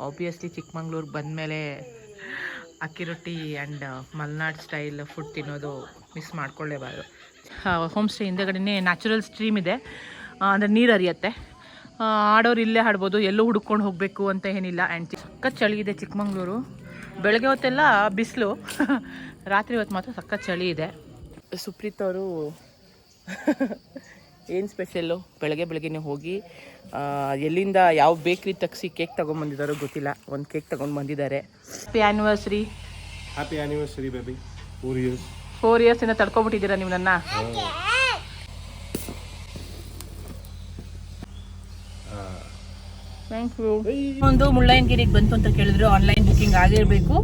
Obviously Chikmagalur ಬಂದಮೇಲೆ ಅಕ್ಕಿ ರೊಟ್ಟಿ ಆ್ಯಂಡ್ ಮಲ್ನಾಡ್ ಸ್ಟೈಲ್ ಫುಡ್ ತಿನ್ನೋದು ಮಿಸ್ ಮಾಡ್ಕೊಳ್ಳೇಬಾರ್ದು. ಹೋಮ್ ಸ್ಟೇ ಹಿಂದೆಗಡೆನೇ ನ್ಯಾಚುರಲ್ ಸ್ಟ್ರೀಮ್ ಇದೆ, ಅಂದರೆ ನೀರು ಹರಿಯತ್ತೆ. ಆಡೋರು ಇಲ್ಲೇ ಆಡ್ಬೋದು, ಎಲ್ಲೂ ಹುಡ್ಕೊಂಡು ಹೋಗಬೇಕು ಅಂತ ಏನಿಲ್ಲ. ಆ್ಯಂಡ್ ಸಖತ್ ಚಳಿ ಇದೆ ಚಿಕ್ಕಮಂಗ್ಳೂರು. ಬೆಳಗ್ಗೆ ಹೊತ್ತೆಲ್ಲ ಬಿಸಿಲು, ರಾತ್ರಿ ಹೊತ್ತು ಮಾತ್ರ ಸಖತ್ ಚಳಿ ಇದೆ. ಸುಪ್ರೀತ್ ಅವರು ಏನು ಸ್ಪೆಷಲ್ಲು, ಬೆಳಗ್ಗೆನೇ ಹೋಗಿ ಎಲ್ಲಿಂದ ಯಾವ ಬೇಕ್ರಿ ತಗ್ಸಿ ಕೇಕ್ ತೊಗೊಂಬಂದಿದ್ದಾರೋ ಗೊತ್ತಿಲ್ಲ, ಒಂದು ಕೇಕ್ ತೊಗೊಂಡು ಬಂದಿದ್ದಾರೆ. Happy anniversary. Happy anniversary baby. 4 ಇಯರ್ಸಿಂದ ತಡ್ಕೊಬಿಟ್ಟಿದ್ದೀರಾ ನೀವು ನನ್ನ. Thank you. ಒಂದು ಮುಳ್ಳಯ್ಯನಗಿರಿಗೆ ಬಂತು ಅಂತ ಕೇಳಿದ್ರೆ ಆನ್ಲೈನ್ ಬುಕ್ಕಿಂಗ್ ಆಗಿರಬೇಕು.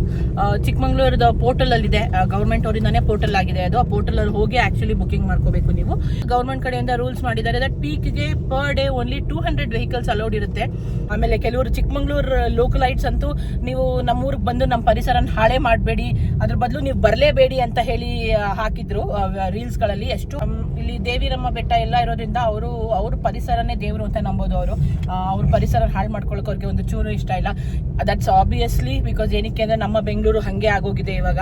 ಚಿಕ್ಕಮಂಗ್ಳೂರದ ಪೋರ್ಟಲಲ್ಲಿದೆ, ಗೌರ್ಮೆಂಟ್ ಅವರಿಂದಾನೇ ಪೋರ್ಟಲ್ ಆಗಿದೆ ಅದು. ಆ ಪೋರ್ಟಲಲ್ಲಿ ಹೋಗಿ ಆ್ಯಕ್ಚುಲಿ ಬುಕ್ಕಿಂಗ್ ಮಾಡ್ಕೋಬೇಕು ನೀವು. ಗೌರ್ಮೆಂಟ್ ಕಡೆಯಿಂದ ರೂಲ್ಸ್ ಮಾಡಿದ್ದಾರೆ ದಟ್ ಪೀಕ್ಗೆ per day only 200 vehicles allowed ಇರುತ್ತೆ. ಆಮೇಲೆ ಕೆಲವರು ಚಿಕ್ಕಮಂಗ್ಳೂರು ಲೋಕಲೈಟ್ಸ್ ಅಂತೂ ನೀವು ನಮ್ಮೂರಿಗೆ ಬಂದು ನಮ್ಮ ಪರಿಸರನ ಹಾಳೆ ಮಾಡಬೇಡಿ, ಅದ್ರ ಬದಲು ನೀವು ಬರಲೇಬೇಡಿ ಅಂತ ಹೇಳಿ ಹಾಕಿದ್ರು ರೀಲ್ಸ್ಗಳಲ್ಲಿ. ಎಷ್ಟು ಇಲ್ಲಿ ದೇವಿರಮ್ಮ ಬೆಟ್ಟ ಎಲ್ಲ ಇರೋದ್ರಿಂದ ಅವ್ರ ಪರಿಸರನೇ ದೇವರು ಅಂತ ನಂಬೋದು. ಅವ್ರ ಪರಿಸರ ಹಾಳು ಮಾಡ್ಕೊಳ್ಳೋಕೆ ಅವ್ರಿಗೆ ಒಂದು ಚೂರು ಇಷ್ಟ ಇಲ್ಲ. ದಟ್ಸ್ ಆಬ್ವಿಯಸ್ಲಿ ಬಿಕಾಸ್ ಏನಕ್ಕೆ ಅಂದರೆ ನಮ್ಮ ಬೆಂಗಳೂರು ಹಾಗೆ ಆಗೋಗಿದೆ ಇವಾಗ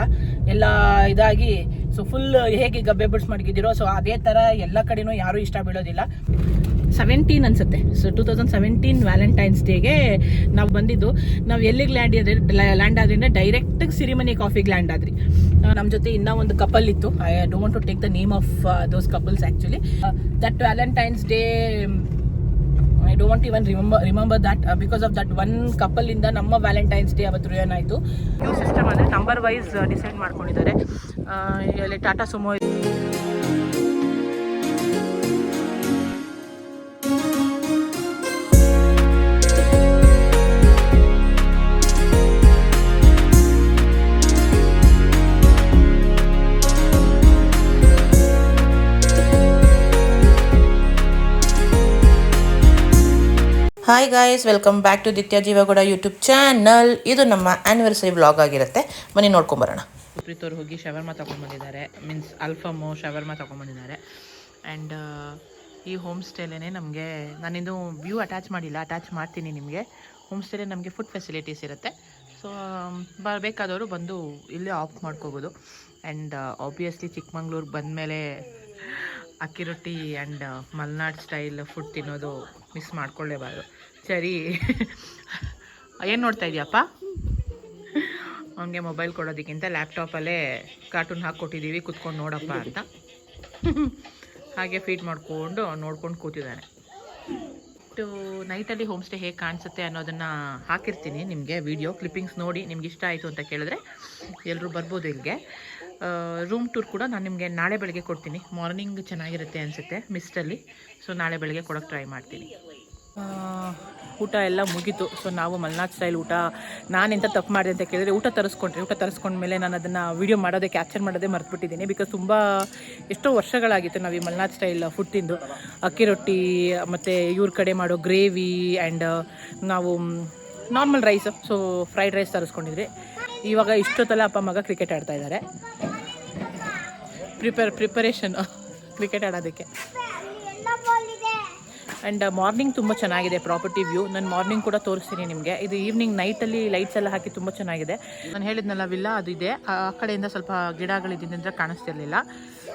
ಎಲ್ಲ ಇದಾಗಿ. ಸೊ ಫುಲ್ ಹೇಗೆ ಗಬ್ಬೆ ಬಿಡ್ಸ್ ಮಡಗಿದ್ದೀರೋ ಸೊ ಅದೇ ಥರ ಎಲ್ಲ ಕಡೆನೂ ಯಾರೂ ಇಷ್ಟ ಬೀಳೋದಿಲ್ಲ. 17 ಅನ್ಸುತ್ತೆ. ಸೊ 2017 ವ್ಯಾಲೆಂಟೈನ್ಸ್ ಡೇಗೆ ನಾವು ಬಂದಿದ್ದು. ನಾವು ಎಲ್ಲಿಗೆ ಲ್ಯಾಂಡ್ ಆದ್ರಿಂದ ಡೈರೆಕ್ಟಾಗಿ ಸಿರಿಮನಿ ಕಾಫಿಗೆ ಲ್ಯಾಂಡ್ ಆದ್ರಿ. ನಮ್ಮ ಜೊತೆ ಇನ್ನೂ ಒಂದು ಕಪಲ್ ಇತ್ತು. I don't want to take the name of those couples actually. That Valentine's Day I don't want to even remember that because of that one couple ಇಂದ ನಮ್ಮ ವ್ಯಾಲೆಂಟೈನ್ಸ್ ಡೇ ಅವತ್ತು ರುಯನ್ ಆಯಿತು. ನ್ಯೂ ಸಿಸ್ಟಮ್ ಅಂದರೆ number wise decide ಮಾಡ್ಕೊಂಡಿದ್ದಾರೆ. ಇಲ್ಲಿ Tata Sumo hi guys, welcome back to Dithya Jeevagowda YouTube channel. ಇದು ನಮ್ಮ ಆ್ಯನಿವರ್ಸರಿ ವ್ಲಾಗ್ ಆಗಿರುತ್ತೆ, ಬನ್ನಿ ನೋಡ್ಕೊಂಬರೋಣ. ಸುಪ್ರೀತ್ ಅವ್ರು ಹೋಗಿ ಶವರ್ಮಾ ತೊಗೊಂಡ್ಬಂದಿದ್ದಾರೆ, ಮೀನ್ಸ್ ಅಲ್ಫಮೋ ಶವರ್ಮಾ ತೊಗೊಂಡ್ಬಂದಿದ್ದಾರೆ. ಆ್ಯಂಡ್ ಈ ಹೋಮ್ ಸ್ಟೇಲೇ ನಮಗೆ, ನಾನಿಂದು ವ್ಯೂ ಅಟ್ಯಾಚ್ ಮಾಡಿಲ್ಲ, ಅಟ್ಯಾಚ್ ಮಾಡ್ತೀನಿ ನಿಮಗೆ. ಹೋಮ್ ಸ್ಟೇಲೇ ನಮಗೆ ಫುಡ್ ಫೆಸಿಲಿಟೀಸ್ ಇರುತ್ತೆ. ಸೊ ಬರಬೇಕಾದವರು ಬಂದು ಇಲ್ಲೇ ಆಫ್ ಮಾಡ್ಕೋಬೋದು. ಆ್ಯಂಡ್ ಆಬ್ವಿಯಸ್ಲಿ ಚಿಕ್ಕಮಂಗ್ಳೂರು ಬಂದಮೇಲೆ ಅಕ್ಕಿ ರೊಟ್ಟಿ ಆ್ಯಂಡ್ ಮಲ್ನಾಡ್ ಸ್ಟೈಲ್ ಫುಡ್ ತಿನ್ನೋದು ಮಿಸ್ ಮಾಡ್ಕೊಳ್ಳೇಬಾರ್ದು. ಸರಿ, ಏನು ನೋಡ್ತಾ ಇದೆಯಪ್ಪ? ಅವನಿಗೆ ಮೊಬೈಲ್ ಕೊಡೋದಕ್ಕಿಂತ ಲ್ಯಾಪ್ಟಾಪಲ್ಲೇ ಕಾರ್ಟೂನ್ ಹಾಕ್ಕೊಟ್ಟಿದ್ದೀವಿ, ಕುತ್ಕೊಂಡು ನೋಡಪ್ಪ ಅಂತ. ಹಾಗೆ ಫೀಡ್ ಮಾಡಿಕೊಂಡು ನೋಡ್ಕೊಂಡು ಕೂತಿದ್ದಾನೆ. ನೈಟಲ್ಲಿ ಹೋಮ್ ಸ್ಟೇ ಹೇಗೆ ಕಾಣಿಸುತ್ತೆ ಅನ್ನೋದನ್ನು ಹಾಕಿರ್ತೀನಿ ನಿಮಗೆ ವಿಡಿಯೋ ಕ್ಲಿಪ್ಪಿಂಗ್ಸ್ ನೋಡಿ. ನಿಮ್ಗೆ ಇಷ್ಟ ಆಯಿತು ಅಂತ ಕೇಳಿದ್ರೆ ಎಲ್ಲರೂ ಬರ್ಬೋದು ಇಲ್ಲಿಗೆ. ರೂಮ್ ಟೂರ್ ಕೂಡ ನಾನು ನಿಮಗೆ ನಾಳೆ ಬೆಳಗ್ಗೆ ಕೊಡ್ತೀನಿ. ಮಾರ್ನಿಂಗ್ ಚೆನ್ನಾಗಿರುತ್ತೆ ಅನಿಸುತ್ತೆ ಮಿಸ್ಟಲ್ಲಿ. ಸೊ ನಾಳೆ ಬೆಳಗ್ಗೆ ಕೊಡೋಕ್ಕೆ ಟ್ರೈ ಮಾಡ್ತೀನಿ. ಊಟ ಎಲ್ಲ ಮುಗೀತು. ಸೊ ನಾವು ಮಲ್ನಾಡ್ ಸ್ಟೈಲ್ ಊಟ, ನಾನೆಂತ ತಪ್ಪು ಮಾಡಿದೆ ಅಂತ ಕೇಳಿದ್ರೆ ಊಟ ತರಿಸ್ಕೊಂಡ್ಮೇಲೆ ನಾನು ಅದನ್ನು ವೀಡಿಯೋ ಮಾಡೋದೇ, ಕ್ಯಾಪ್ಚರ್ ಮಾಡೋದೇ ಮರ್ತುಬಿಟ್ಟಿದ್ದೀನಿ. ಬಿಕಾಸ್ ತುಂಬ ಎಷ್ಟೋ ವರ್ಷಗಳಾಗಿತ್ತು ನಾವು ಈ ಮಲ್ನಾಡ್ ಸ್ಟೈಲ್ ಫುಡ್ ತಿಂದು. ಅಕ್ಕಿ ರೊಟ್ಟಿ ಮತ್ತು ಇವ್ರ ಕಡೆ ಮಾಡೋ ಗ್ರೇವಿ ಆ್ಯಂಡ್ ನಾವು normal rice, so fried rice ತರಿಸ್ಕೊಂಡಿದ್ರಿ. ಇವಾಗ ಇಷ್ಟೊತ್ತಲ್ಲ ಅಪ್ಪ ಮಗ ಕ್ರಿಕೆಟ್ ಆಡ್ತಾ ಇದ್ದಾರೆ. ಪ್ರಿಪರೇಷನ್ ಕ್ರಿಕೆಟ್ ಆಡೋದಕ್ಕೆ. ಆ್ಯಂಡ್ ಮಾರ್ನಿಂಗ್ ತುಂಬ ಚೆನ್ನಾಗಿದೆ ಪ್ರಾಪರ್ಟಿ ವ್ಯೂ. ನಾನು ಮಾರ್ನಿಂಗ್ ಕೂಡ ತೋರಿಸ್ತೀನಿ ನಿಮಗೆ. ಇದು ಈವ್ನಿಂಗ್ ನೈಟಲ್ಲಿ ಲೈಟ್ಸ್ ಎಲ್ಲ ಹಾಕಿ ತುಂಬ ಚೆನ್ನಾಗಿದೆ. ನಾನು ಹೇಳಿದ್ನಲ್ಲ ವಿಲ್ಲಾ ಅದು ಇದೆ. ಆ ಕಡೆಯಿಂದ ಸ್ವಲ್ಪ ಗಿಡಗಳಿದ್ದಿಂದ ಕಾಣಿಸ್ತಿರ್ಲಿಲ್ಲ.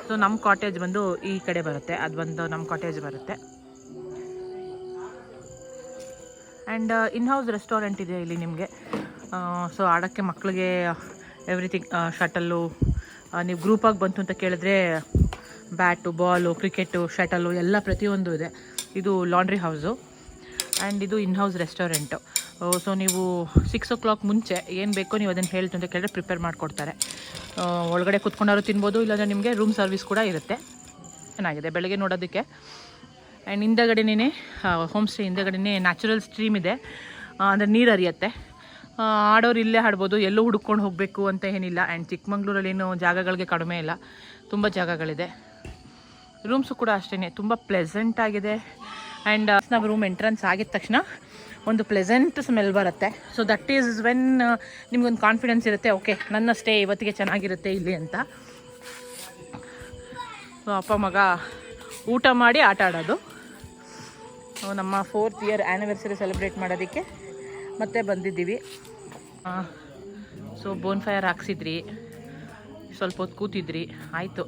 ಸೊ ನಮ್ಮ ಕಾಟೇಜ್ ಬಂದು ಈ ಕಡೆ ಬರುತ್ತೆ, ಅದು ಬಂದು ನಮ್ಮ ಕಾಟೇಜ್ ಬರುತ್ತೆ. ಆ್ಯಂಡ್ ಇನ್ ಹೌಸ್ ರೆಸ್ಟೋರೆಂಟ್ ಇದೆ ಇಲ್ಲಿ ನಿಮಗೆ. ಸೊ ಆಡೋಕ್ಕೆ ಮಕ್ಕಳಿಗೆ ಎವ್ರಿಥಿಂಗ್, ಶಟಲ್ಲು, ನೀವು ಗ್ರೂಪಾಗಿ ಬಂತು ಅಂತ ಕೇಳಿದ್ರೆ ಬ್ಯಾಟು, ಬಾಲು, ಕ್ರಿಕೆಟು, ಶಟಲ್ಲು ಎಲ್ಲ ಪ್ರತಿಯೊಂದು ಇದೆ. ಇದು ಲಾಂಡ್ರಿ ಹೌಸು ಆ್ಯಂಡ್ ಇದು ಇನ್ ಹೌಸ್ ರೆಸ್ಟೋರೆಂಟು. ಸೊ ನೀವು 6 o'clock ಮುಂಚೆ ಏನು ಬೇಕೋ ನೀವು ಅದನ್ನು ಹೇಳ್ತು ಅಂತ ಕೇಳಿದ್ರೆ ಪ್ರಿಪೇರ್ ಮಾಡಿಕೊಡ್ತಾರೆ. ಒಳಗಡೆ ಕುತ್ಕೊಂಡಾರು ತಿನ್ಬೋದು, ಇಲ್ಲಾಂದರೆ ನಿಮಗೆ ರೂಮ್ ಸರ್ವಿಸ್ ಕೂಡ ಇರುತ್ತೆ. ಚೆನ್ನಾಗಿದೆ ಬೆಳಗ್ಗೆ ನೋಡೋದಕ್ಕೆ. ಆ್ಯಂಡ್ ಹಿಂದೆಗಡೆನೇ ಹೋಮ್ ಸ್ಟೇ ಹಿಂದೆಗಡೆನೇ ನ್ಯಾಚುರಲ್ ಸ್ಟ್ರೀಮ್ ಇದೆ, ಅಂದರೆ ನೀರು ಹರಿಯತ್ತೆ. ಆಡೋರು ಇಲ್ಲೇ ಆಡ್ಬೋದು, ಎಲ್ಲೂ ಹುಡ್ಕೊಂಡು ಹೋಗಬೇಕು ಅಂತ ಏನಿಲ್ಲ. ಆ್ಯಂಡ್ ಚಿಕ್ಕಮಂಗ್ಳೂರಲ್ಲೇನು ಜಾಗಗಳಿಗೆ ಕಡಿಮೆ ಇಲ್ಲ, ತುಂಬ ಜಾಗಗಳಿದೆ. ರೂಮ್ಸು ಕೂಡ ಅಷ್ಟೇ ತುಂಬ ಪ್ಲೆಸೆಂಟ್ ಆಗಿದೆ. ಆ್ಯಂಡ್ ನಾವು ರೂಮ್ ಎಂಟ್ರೆನ್ಸ್ ಆಗಿದ ತಕ್ಷಣ ಒಂದು ಪ್ಲೆಸೆಂಟ್ ಸ್ಮೆಲ್ ಬರುತ್ತೆ. ಸೊ ದಟ್ ಈಸ್ ವೆನ್ ನಿಮ್ಗೊಂದು ಕಾನ್ಫಿಡೆನ್ಸ್ ಇರುತ್ತೆ, ಓಕೆ ನನ್ನ ಸ್ಟೇ ಇವತ್ತಿಗೆ ಚೆನ್ನಾಗಿರುತ್ತೆ ಇಲ್ಲಿ ಅಂತ. ಸೊ ಅಪ್ಪ ಮಗ ಊಟ ಮಾಡಿ ಆಟ ಆಡೋದು. ನಮ್ಮ 4th ಇಯರ್ ಆ್ಯನಿವರ್ಸರಿ ಸೆಲೆಬ್ರೇಟ್ ಮಾಡೋದಕ್ಕೆ ಮತ್ತೆ ಬಂದಿದ್ದೀವಿ. ಸೊ ಬೋನ್ ಫೈರ್ ಹಾಕ್ಸಿದ್ರಿ, ಸ್ವಲ್ಪ ಹೊತ್ತು ಕೂತಿದ್ರಿ, ಆಯಿತು.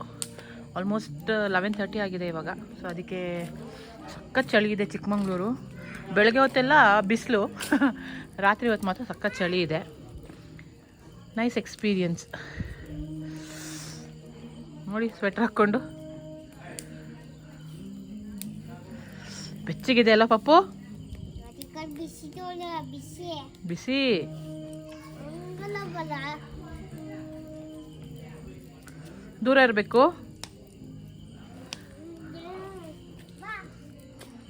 ಆಲ್ಮೋಸ್ಟ್ 11:30 ಆಗಿದೆ ಇವಾಗ. ಸೊ ಅದಕ್ಕೆ ಸಖತ್ ಚಳಿ ಇದೆ ಚಿಕ್ಕಮಂಗ್ಳೂರು. ಬೆಳಗ್ಗೆ ಹೊತ್ತೆಲ್ಲ ಬಿಸಿಲು, ರಾತ್ರಿ ಹೊತ್ತು ಮಾತ್ರ ಸಖತ್ ಚಳಿ ಇದೆ. ನೈಸ್ ಎಕ್ಸ್ಪೀರಿಯನ್ಸ್ ನೋಡಿ. ಸ್ವೆಟರ್ ಹಾಕ್ಕೊಂಡು ಬೆಚ್ಚಗಿದೆ ಅಲ್ಲ ಪಪ್ಪು? ಬಿಸಿ. ದೂರ ಇರಬೇಕು.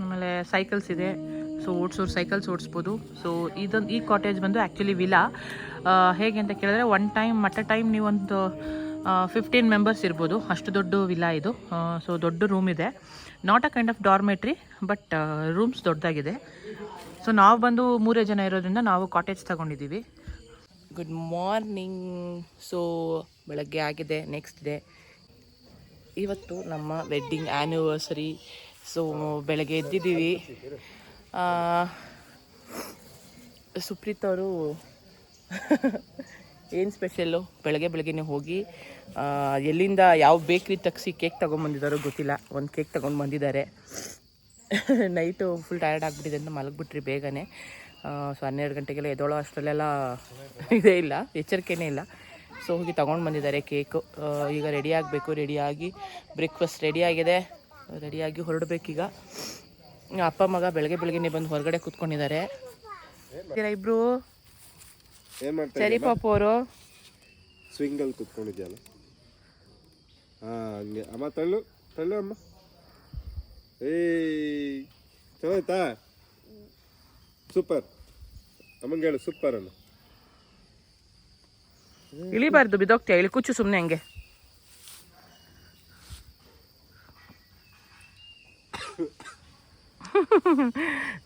ಆಮೇಲೆ ಸೈಕಲ್ಸ್ ಇದೆ, ಸೊ ಸೈಕಲ್ಸ್ ಓಡಿಸ್ಬೋದು. ಸೊ ಈ ಕಾಟೇಜ್ ಬಂದು ಆ್ಯಕ್ಚುಲಿ ವಿಲಾ. ಹೇಗೆ ಅಂತ ಕೇಳಿದ್ರೆ ಅಟ್ ಅ ಟೈಮ್ ನೀವೊಂದು 15 ಮೆಂಬರ್ಸ್ ಇರ್ಬೋದು, ಅಷ್ಟು ದೊಡ್ಡ ವಿಲಾ ಇದು. ಸೊ ದೊಡ್ಡ ರೂಮ್ ಇದೆ. Not a kind of dormitory, but rooms ದೊಡ್ಡದಾಗಿದೆ. ಸೊ ನಾವು ಬಂದು 3 ಜನ ಇರೋದ್ರಿಂದ ನಾವು ಕಾಟೇಜ್ ತಗೊಂಡಿದ್ದೀವಿ. Good morning. ಸೊ ಬೆಳಗ್ಗೆ ಆಗಿದೆ, ನೆಕ್ಸ್ಟ್ ಡೇ. ಇವತ್ತು ನಮ್ಮ ವೆಡ್ಡಿಂಗ್ ಆ್ಯನಿವರ್ಸರಿ. ಸೊ ಬೆಳಗ್ಗೆ ಎದ್ದಿದ್ದೀವಿ. ಸುಪ್ರೀತ್ ಅವರು ಏನು ಸ್ಪೆಷಲ್ಲು, ಬೆಳಗ್ಗೆನೇ ಹೋಗಿ ಎಲ್ಲಿಂದ ಯಾವ ಬೇಕ್ರಿ ತಗ್ಸಿ ಕೇಕ್ ತೊಗೊಂಬಂದಿದ್ದಾರೋ ಗೊತ್ತಿಲ್ಲ, ಒಂದು ಕೇಕ್ ತೊಗೊಂಡು ಬಂದಿದ್ದಾರೆ. ನೈಟು ಫುಲ್ ಟಯರ್ಡ್ ಆಗಿಬಿಟ್ಟಿದೆ ಅಂತ ಮಲಗಿಬಿಟ್ರಿ ಬೇಗನೆ. ಸೊ 12 ಗಂಟೆಗೆಲ್ಲ ಎದ್ದೋಳೋ ಅಷ್ಟರಲ್ಲೆಲ್ಲ ಇದೇ ಇಲ್ಲ, ಎಚ್ಚರಿಕೆನೇ ಇಲ್ಲ. ಸೊ ಹೋಗಿ ತೊಗೊಂಡು ಬಂದಿದ್ದಾರೆ ಕೇಕು. ಈಗ ರೆಡಿ ಆಗಬೇಕು. ರೆಡಿಯಾಗಿ ಬ್ರೇಕ್ಫಾಸ್ಟ್ ರೆಡಿಯಾಗಿದೆ, ರೆಡಿಯಾಗಿ ಹೊರಡಬೇಕೀಗ. ಅಪ್ಪ ಮಗ ಬೆಳಗ್ಗೆನೇ ಬಂದು ಹೊರಗಡೆ ಕೂತ್ಕೊಂಡಿದ್ದಾರೆ. ಇಬ್ರು ಸರಿ ಪಾಪು ಅವರು ಸ್ವಿಂಗಲ್ಲಿ ಕೂತ್ಕೊಂಡಿದ್ಯಲ್ಲ. ಹಂಗೆ ಅಮ್ಮ ತಳ್ಳು ಅಮ್ಮ. ಚೆನ್ನಾಯ್ತಾ? ಸೂಪರ್. ಅಮ್ಮಂಗೆ ಹೇಳು ಸೂಪರ್ ಅನ್ನು. ಇಳಿಬಾರ್ದು, ಬಿದ್ದೋಗ್ತೀಯ. ಇಲ್ಲಿ ಕೂಚು ಸುಮ್ಮನೆ ಹಂಗೆ.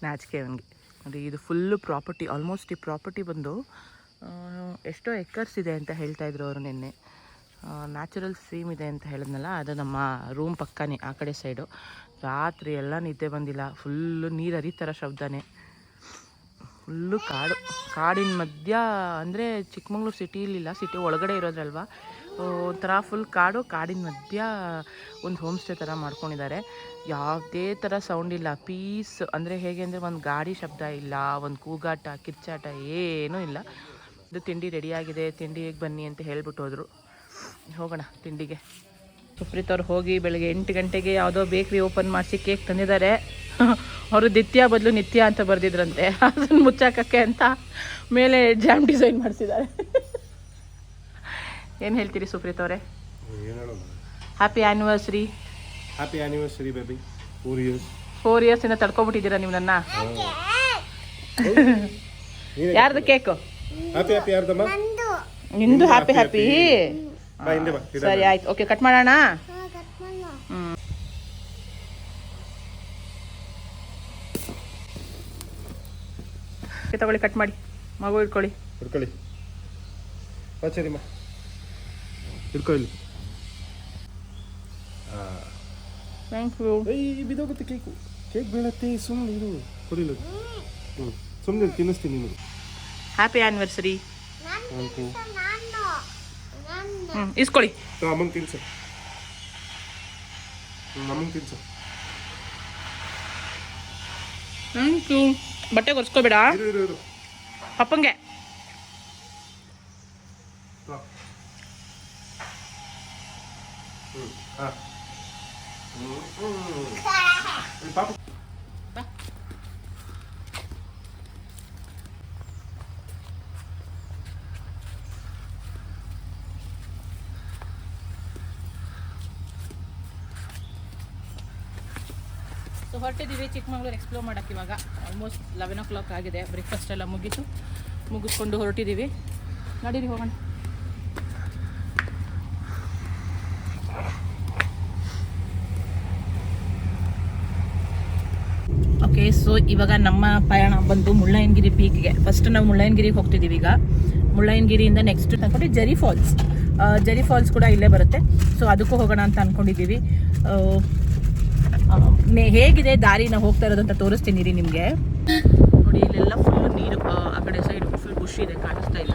ನಾಚಿಕೆ ಅವನಿಗೆ. ನೋಡಿ ಇದು ಫುಲ್ಲು ಪ್ರಾಪರ್ಟಿ. ಆಲ್ಮೋಸ್ಟ್ ಈ ಪ್ರಾಪರ್ಟಿ ಬಂದು ಎಷ್ಟೋ ಎಕರ್ಸ್ ಇದೆ ಅಂತ ಹೇಳ್ತಾಯಿದ್ರು ಅವರು ನಿನ್ನೆ. ನ್ಯಾಚುರಲ್ ಸ್ಟ್ರೀಮ್ ಇದೆ ಅಂತ ಹೇಳಿದ್ನಲ್ಲ, ಅದು ನಮ್ಮ ರೂಮ್ ಪಕ್ಕನೇ ಆ ಕಡೆ ಸೈಡು. ರಾತ್ರಿ ಎಲ್ಲ ನಿದ್ದೆ ಬಂದಿಲ್ಲ, ಫುಲ್ಲು ನೀರು ಹರಿತಾರ ಶಬ್ದನೇ. ಫುಲ್ಲು ಕಾಡಿನ ಮಧ್ಯ, ಅಂದರೆ ಚಿಕ್ಕಮಂಗ್ಳೂರು ಸಿಟಿಲಿಲ್ಲ, ಸಿಟಿ ಒಳಗಡೆ ಇರೋದ್ರಲ್ವ, ಒಂಥರ ಫುಲ್ ಕಾಡಿನ ಮಧ್ಯ ಒಂದು ಹೋಮ್ ಸ್ಟೇ ಥರ ಮಾಡ್ಕೊಂಡಿದ್ದಾರೆ. ಯಾವುದೇ ಥರ ಸೌಂಡ್ ಇಲ್ಲ, ಪೀಸ್. ಅಂದರೆ ಹೇಗೆ ಅಂದರೆ ಒಂದು ಗಾಡಿ ಶಬ್ದ ಇಲ್ಲ, ಒಂದು ಕೂಗಾಟ ಕಿರ್ಚಾಟ ಏನೂ ಇಲ್ಲ. ಇದು ತಿಂಡಿ ರೆಡಿಯಾಗಿದೆ, ತಿಂಡಿಗೆ ಬನ್ನಿ ಅಂತ ಹೇಳ್ಬಿಟ್ಟು ಹೋದರು. ಹೋಗೋಣ ತಿಂಡಿಗೆ. ಸುಪ್ರೀತ್ ಅವ್ರು ಹೋಗಿ ಬೆಳಗ್ಗೆ 8 ಗಂಟೆಗೆ ಯಾವುದೋ ಬೇಕ್ರಿ ಓಪನ್ ಮಾಡಿಸಿ ಕೇಕ್ ತಂದಿದ್ದಾರೆ. ಅವರು ದಿತ್ಯ ಬದಲು ನಿತ್ಯ ಅಂತ ಬರೆದಿದ್ರಂತೆ, ಅದನ್ನು ಮುಚ್ಚಾಕಕ್ಕೆ ಅಂತ ಮೇಲೆ ಜಾಮ್ ಡಿಸೈನ್ ಮಾಡಿಸಿದ್ದಾರೆ. ಏನು ಹೇಳ್ತೀರಿ ಸುಪ್ರೀತ್ ಅವರೇ? Happy anniversary. Happy anniversary baby. 4 ಇಯರ್ಸಿಂದ ತಡ್ಕೊಬಿಟ್ಟಿದ್ದೀರಾ ನೀವು ನನ್ನ. ಯಾರ್ದು ಕೇಕು? ಹ್ಯಾಪಿ ಯಾರ್ದಮ್ಮ? ನಿಂದು ಹ್ಯಾಪಿ. ಸರಿ ಆಯ್ತು, ಓಕೆ ಕಟ್ ಮಾಡೋಣ. ತಗೊಳ್ಳಿ, ಕಟ್ ಮಾಡಿ. ಮಗು ಇಟ್ಕೊಳ್ಳಿ. ಸರಿಮ್ಮ, ಇಟ್ಕೊಳ್ಳಿ. Thank you. ಬಿದೋಗುತ್ತೆ ಕೇಕ್ ಬೀಳತ್ತೆ. ಸುಮ್ಮನೆ ಇದು ಕೊಡಿಲ್ಲ. ಸುಮ್ಮನೆ ತಿನ್ನಿಸ್ತೀನಿ ನಿಮಗೆ. Happy anniversary. ಇಸ್ಕೊಳ್ಳಿ. ಅಮ್ಮಂಗೆ ತಿನ್ಸು. Thank you. ಬಟ್ಟೆ ಒರೆಸ್ಕೋಬೇಡ ಅಪ್ಪಂಗೆ. ಸೊ ಹೊರಟಿದ್ದೀವಿ ಚಿಕ್ಕಮಂಗ್ಳೂರು ಎಕ್ಸ್ಪ್ಲೋರ್ ಮಾಡೋಕ್ಕೆ. ಇವಾಗ ಆಲ್ಮೋಸ್ಟ್ 11 o'clock ಆಗಿದೆ. ಬ್ರೇಕ್ಫಾಸ್ಟ್ ಎಲ್ಲ ಮುಗಿಸ್ಕೊಂಡು ಹೊರಟಿದ್ದೀವಿ. ನಡೀರಿ ಹೋಗೋಣ. ಓಕೆ, ಸೊ ಇವಾಗ ನಮ್ಮ ಪಯಣ ಬಂದು ಮುಳ್ಳಯ್ಯನಗಿರಿ ಪೀಕ್ಗೆ. ಫಸ್ಟ್ ನಾವು ಮುಳ್ಳಯ್ಯನಗಿರಿಗೆ ಹೋಗ್ತಿದ್ದೀವಿ. ಈಗ ಮುಳ್ಳಯ್ಯನಗಿರಿಯಿಂದ ನೆಕ್ಸ್ಟ್ ತಗೊಂಡು ಜರಿ ಫಾಲ್ಸ್ ಕೂಡ ಇಲ್ಲೇ ಬರುತ್ತೆ. ಸೊ ಅದಕ್ಕೂ ಹೋಗೋಣ ಅಂತ ಅಂದ್ಕೊಂಡಿದ್ದೀವಿ. ಹೇಗಿದೆ ದಾರಿ ನಾವು ಹೋಗ್ತಾ ಇರೋದಂತ ತೋರಿಸ್ತೀನಿ ರೀ ನಿಮಗೆ. ನೋಡಿ, ಇಲ್ಲೆಲ್ಲ ಫುಲ್ ನೀರು ಆ ಕಡೆ ಸೈಡ್ ಫುಲ್ ಬುಷ್ ಇದೆ, ಕಾಣಿಸ್ತಾ ಇಲ್ಲ.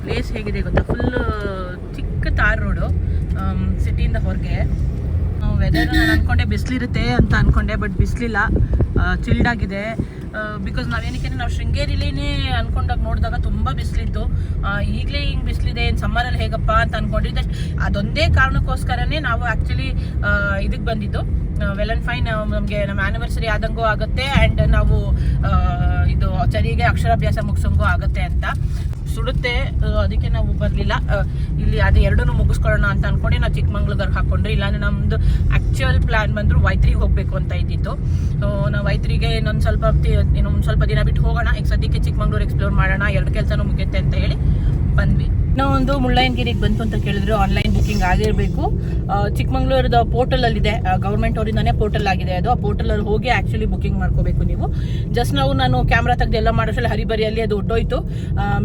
ಪ್ಲೇಸ್ ಹೇಗಿದೆ ಗೊತ್ತಾ, ಫುಲ್ ಚಿಕ್ಕ ತಾರ್ ರೋಡು ಸಿಟಿಯಿಂದ ಹೊರಗೆ. ವೆದರ್ ನಾನು ಅಂದ್ಕೊಂಡೆ ಬಿಸಿಲಿರುತ್ತೆ ಅಂತ ಅಂದ್ಕೊಂಡೆ, ಬಟ್ ಬಿಸಿಲಿಲ್ಲ, ಚಿಲ್ಡ್ ಆಗಿದೆ. ಬಿಕಾಸ್ ನಾವೇನಕ್ಕೆ ನಾವು ಶೃಂಗೇರಿಲೇನೆ ಅಂದ್ಕೊಂಡಾಗ ನೋಡಿದಾಗ ತುಂಬ ಬಿಸಿಲಿತ್ತು. ಈಗಲೇ ಹಿಂಗೆ ಬಿಸಿಲಿದೆ, ಏನು ಸಮ್ಮರಲ್ಲಿ ಹೇಗಪ್ಪ ಅಂತ ಅಂದ್ಕೊಂಡಿದ್ದೆ. ಅದೊಂದೇ ಕಾರಣಕ್ಕೋಸ್ಕರನೇ ನಾವು ಆ್ಯಕ್ಚುಲಿ ಇದಕ್ಕೆ ಬಂದಿದ್ದು. ವೆಲ್ ಆ್ಯಂಡ್ ಫೈನ್, ನಮಗೆ ನಮ್ಮ ಆ್ಯನಿವರ್ಸರಿ ಆದಂಗೂ ಆಗುತ್ತೆ ಆ್ಯಂಡ್ ನಾವು ಇದು ಚರಿಗೆ ಅಕ್ಷರಾಭ್ಯಾಸ ಮುಗಿಸೋಂಗೂ ಆಗುತ್ತೆ ಅಂತ. ಸುಡುತ್ತೆ, ಅದಕ್ಕೆ ನಾವು ಬರಲಿಲ್ಲ. ಇಲ್ಲಿ ಅದು ಎರಡನ್ನೂ ಮುಗಿಸ್ಕೊಳ್ಳೋಣ ಅಂತ ಅಂದ್ಕೊಂಡು ನಾವು ಚಿಕ್ಕಮಂಗ್ಳೂರ್ಗೆ ಹಾಕ್ಕೊಂಡ್ರಿ. ಇಲ್ಲಾಂದ್ರೆ ನಮ್ಮದು ಆ್ಯಕ್ಚುಯಲ್ ಪ್ಲ್ಯಾನ್ ಬಂದರು ವೈತ್ರಿಗೆ ಹೋಗಬೇಕು ಅಂತ ಇದ್ದಿತ್ತು. ನಾವು ವೈತ್ರಿಗೆ ಇನ್ನೊಂದು ಸ್ವಲ್ಪ ದಿನ ಬಿಟ್ಟು ಹೋಗೋಣ. ಈಗ ಸದ್ಯಕ್ಕೆ ಚಿಕ್ಕಮಂಗ್ಳೂರು ಎಕ್ಸ್ಪ್ಲೋರ್ ಮಾಡೋಣ, 2 ಕೆಲಸನೂ ಮುಗಿಯುತ್ತೆ ಅಂತ ಹೇಳಿ ಬಂದ್ವಿ. ಇನ್ನೊಂದು ಮುಳ್ಳಯ್ಯನಗಿರಿಗೆ ಬಂತು ಅಂತ ಕೇಳಿದ್ರೆ ಆನ್ಲೈನ್ ಬುಕ್ಕಿಂಗ್ ಆಗಿರಬೇಕು. ಚಿಕ್ಕಮಂಗ್ಳೂರದ ಪೋರ್ಟಲಲ್ಲಿದೆ, ಗೌರ್ಮೆಂಟ್ ಅವರಿಂದಾನೇ ಪೋರ್ಟಲ್ ಆಗಿದೆ ಅದು. ಆ ಪೋರ್ಟಲಲ್ಲಿ ಹೋಗಿ ಆ್ಯಕ್ಚುಲಿ ಬುಕ್ಕಿಂಗ್ ಮಾಡ್ಕೋಬೇಕು ನೀವು. ಜಸ್ಟ್ ನಾನು ಕ್ಯಾಮ್ರಾ ತೆಗೆದು ಎಲ್ಲ ಮಾಡೋಷ್ಟರಲ್ಲಿ ಹರಿಬರಿಯಲ್ಲಿ ಅದು ಹೊಟ್ಟೋಯ್ತು,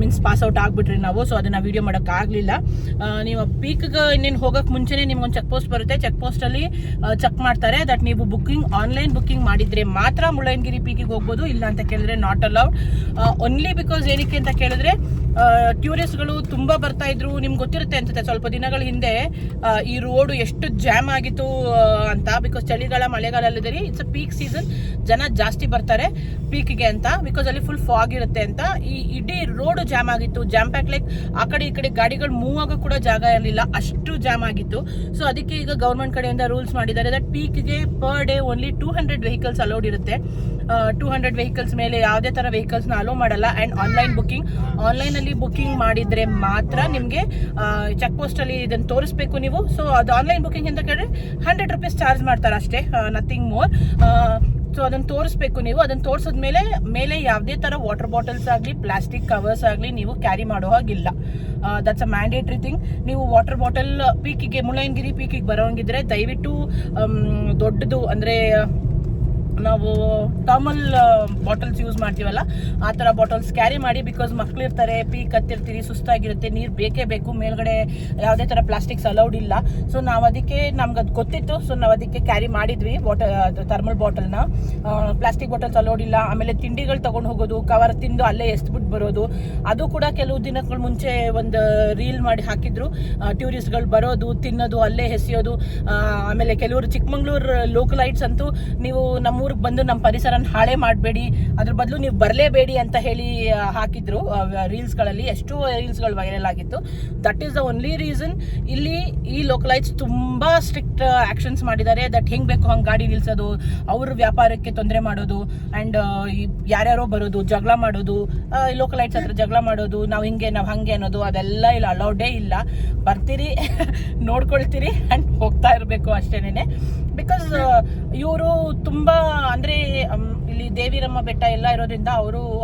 ಮೀನ್ಸ್ ಪಾಸ್ ಔಟ್ ಆಗಿಬಿಟ್ರಿ ನಾವು. ಸೊ ಅದನ್ನು ವೀಡಿಯೋ ಮಾಡೋಕ್ಕಾಗಲಿಲ್ಲ. ನೀವು ಪೀಕ್ಗೆ ಇನ್ನೇನು ಹೋಗೋಕ್ಕೆ ಮುಂಚೆನೇ ನಿಮ್ಗೊಂದು ಚೆಕ್ ಪೋಸ್ಟ್ ಬರುತ್ತೆ. ಚೆಕ್ ಪೋಸ್ಟಲ್ಲಿ ಚೆಕ್ ಮಾಡ್ತಾರೆ ದಟ್ ನೀವು ಆನ್ಲೈನ್ ಬುಕ್ಕಿಂಗ್ ಮಾಡಿದರೆ ಮಾತ್ರ ಮುಳ್ಳಯ್ಯನಗಿರಿ ಪೀಕಿಗೆ ಹೋಗ್ಬೋದು, ಇಲ್ಲ ಅಂತ ಕೇಳಿದ್ರೆ ನಾಟ್ ಅಲೌಡ್. ಓನ್ಲಿ ಬಿಕಾಸ್ ಏನಕ್ಕೆ ಅಂತ ಕೇಳಿದ್ರೆ ಟೂರಿಸ್ಟ್ಗಳು ತುಂಬ ಬರ್ತಾ ಇದ್ರು. ನಿಮ್ಗೆ ಗೊತ್ತಿರುತ್ತೆ ಅನ್ಸುತ್ತೆ, ಸ್ವಲ್ಪ ದಿನಗಳ ಹಿಂದೆ ಈ ರೋಡು ಎಷ್ಟು ಜಾಮ್ ಆಗಿತ್ತು ಅಂತ. ಬಿಕಾಸ್ ಚಳಿಗಾಲ ಮಳೆಗಾಲಲ್ಲಿದೆ, ಇಟ್ಸ್ ಅ ಪೀಕ್ ಸೀಸನ್, ಜನ ಜಾಸ್ತಿ ಬರ್ತಾರೆ ಪೀಕ್ಗೆ ಅಂತ. ಬಿಕಾಸ್ ಅಲ್ಲಿ ಫುಲ್ ಫಾಗ್ ಇರುತ್ತೆ ಅಂತ ಈ ಇಡೀ ರೋಡು ಜಾಮ್ ಆಗಿತ್ತು. ಜಾಮ್ ಪ್ಯಾಕ್, ಲೈಕ್ ಆ ಕಡೆ ಈ ಕಡೆ ಗಾಡಿಗಳು ಮೂವ್ ಆಗೋ ಕೂಡ ಜಾಗ ಇರಲಿಲ್ಲ, ಅಷ್ಟು ಜಾಮ್ ಆಗಿತ್ತು. ಸೊ ಅದಕ್ಕೆ ಈಗ ಗೌರ್ಮೆಂಟ್ ಕಡೆಯಿಂದ ರೂಲ್ಸ್ ಮಾಡಿದ್ದಾರೆ ದಟ್ ಪೀಕ್ಗೆ per day only 200 vehicles allowed ಇರುತ್ತೆ. 200 ವೆಹಿಕಲ್ಸ್ ಮೇಲೆ ಯಾವುದೇ ಥರ ವೆಹಿಕಲ್ಸ್ನ ಅಲೋ ಮಾಡಲ್ಲ. ಆ್ಯಂಡ್ ಆನ್ಲೈನಲ್ಲಿ ಬುಕ್ಕಿಂಗ್ ಮಾಡಿದರೆ ಮಾತ್ರ ನಿಮಗೆ ಚೆಕ್ ಪೋಸ್ಟಲ್ಲಿ ಇದನ್ನು ತೋರಿಸ್ಬೇಕು ನೀವು. ಸೊ ಅದು ಆನ್ಲೈನ್ ಬುಕ್ಕಿಂಗ್ ಅಂತ ಕೇಳಿದ್ರೆ 100 ರೂಪೀಸ್ ಚಾರ್ಜ್ ಮಾಡ್ತಾರೆ ಅಷ್ಟೇ, ನಥಿಂಗ್ ಮೋರ್. ಸೊ ಅದನ್ನು ತೋರಿಸ್ಬೇಕು ನೀವು. ಅದನ್ನು ತೋರಿಸಿದ್ಮೇಲೆ ಮೇಲೆ ಯಾವುದೇ ಥರ ವಾಟರ್ ಬಾಟಲ್ಸ್ ಆಗಲಿ ಪ್ಲಾಸ್ಟಿಕ್ ಕವರ್ಸ್ ಆಗಲಿ ನೀವು ಕ್ಯಾರಿ ಮಾಡೋ ಹಾಗಿಲ್ಲ. That's a mandatory thing. ನೀವು ವಾಟರ್ ಬಾಟಲ್ ಪೀಕಿಗೆ ಮುಳ್ಳಯ್ಯನಗಿರಿ ಪೀಕಿಗೆ ಬರೋಂಗಿದ್ರೆ ದಯವಿಟ್ಟು ದೊಡ್ಡದು ಅಂದರೆ ನಾವು ಥರ್ಮಲ್ ಬಾಟಲ್ಸ್ ಯೂಸ್ ಮಾಡ್ತೀವಲ್ಲ ಆ ಥರ ಬಾಟಲ್ಸ್ ಕ್ಯಾರಿ ಮಾಡಿ. ಬಿಕಾಸ್ ಮಕ್ಳು ಇರ್ತಾರೆ, ಪೀಕ್ ಹತ್ತಿರ್ತೀರಿ, ಸುಸ್ತಾಗಿರುತ್ತೆ, ನೀರು ಬೇಕೇ ಬೇಕು. ಮೇಲ್ಗಡೆ ಯಾವುದೇ ಥರ ಪ್ಲಾಸ್ಟಿಕ್ಸ್ ಅಲೌಡ್ ಇಲ್ಲ. ಸೊ ನಾವು ಅದಕ್ಕೆ ನಮ್ಗೆ ಅದು ಗೊತ್ತಿತ್ತು. ಸೊ ನಾವು ಅದಕ್ಕೆ ಕ್ಯಾರಿ ಮಾಡಿದ್ವಿ ಥರ್ಮಲ್ ಬಾಟಲ್ನ. ಪ್ಲಾಸ್ಟಿಕ್ ಬಾಟಲ್ಸ್ ಅಲೌಡ್ ಇಲ್ಲ. ಆಮೇಲೆ ತಿಂಡಿಗಳು ತೊಗೊಂಡು ಹೋಗೋದು, ಕವರ್ ತಿಂದು ಅಲ್ಲೇ ಎಸ್ಬಿಟ್ಟು ಬರೋದು, ಅದು ಕೂಡ ಕೆಲವು ದಿನಗಳ ಮುಂಚೆ ಒಂದು ರೀಲ್ ಮಾಡಿ ಹಾಕಿದ್ರು. ಟೂರಿಸ್ಟ್ಗಳು ಬರೋದು, ತಿನ್ನೋದು, ಅಲ್ಲೇ ಎಸೆಯೋದು. ಆಮೇಲೆ ಕೆಲವರು ಚಿಕ್ಕಮಂಗ್ಳೂರು ಲೋಕಲೈಟ್ಸ್ ಅಂತೂ ನೀವು ನಮ್ಮೂರಿಗೆ ಬಂದು ನಮ್ಮ ಪರಿಸರನ ಹಾಳೆ ಮಾಡಬೇಡಿ, ಅದ್ರ ಬದಲು ನೀವು ಬರಲೇಬೇಡಿ ಅಂತ ಹೇಳಿ ಹಾಕಿದ್ರು ರೀಲ್ಸ್ಗಳಲ್ಲಿ. ಎಷ್ಟು ರೀಲ್ಸ್ಗಳು ವೈರಲ್ ಆಗಿತ್ತು. That is the only reason. ಇಲ್ಲಿ ಈ ಲೋಕಲೈಟ್ಸ್ ತುಂಬ ಸ್ಟ್ರಿಕ್ಟ್ ಆ್ಯಕ್ಷನ್ಸ್ ಮಾಡಿದ್ದಾರೆ. ದಟ್ ಹೆಂಗೆ ಬೇಕು ಹಂಗೆ ಗಾಡಿ ನಿಲ್ಸೋದು, ಅವ್ರ ವ್ಯಾಪಾರಕ್ಕೆ ತೊಂದರೆ ಮಾಡೋದು, ಆ್ಯಂಡ್ ಯಾರ್ಯಾರೋ ಬರೋದು, ಜಗಳ ಮಾಡೋದು, ಲೋಕಲೈಟ್ಸ್ ಹತ್ರ ಜಗಳ ಮಾಡೋದು, ನಾವು ಹಿಂಗೆ ನಾವು ಹಾಗೆ ಅನ್ನೋದು ಅದೆಲ್ಲ ಇಲ್ಲ, ಅಲೌಡೇ ಇಲ್ಲ. ಬರ್ತೀರಿ, ನೋಡ್ಕೊಳ್ತೀರಿ ಆ್ಯಂಡ್ ಹೋಗ್ತಾ ಇರಬೇಕು ಅಷ್ಟೇನೆ. ಬಿಕಾಸ್ ಇವರು ತುಂಬ ಅಂದರೆ ಇಲ್ಲಿ ದೇವಿರಮ್ಮ ಬೆಟ್ಟ ಎಲ್ಲ ಇರೋದ್ರಿಂದ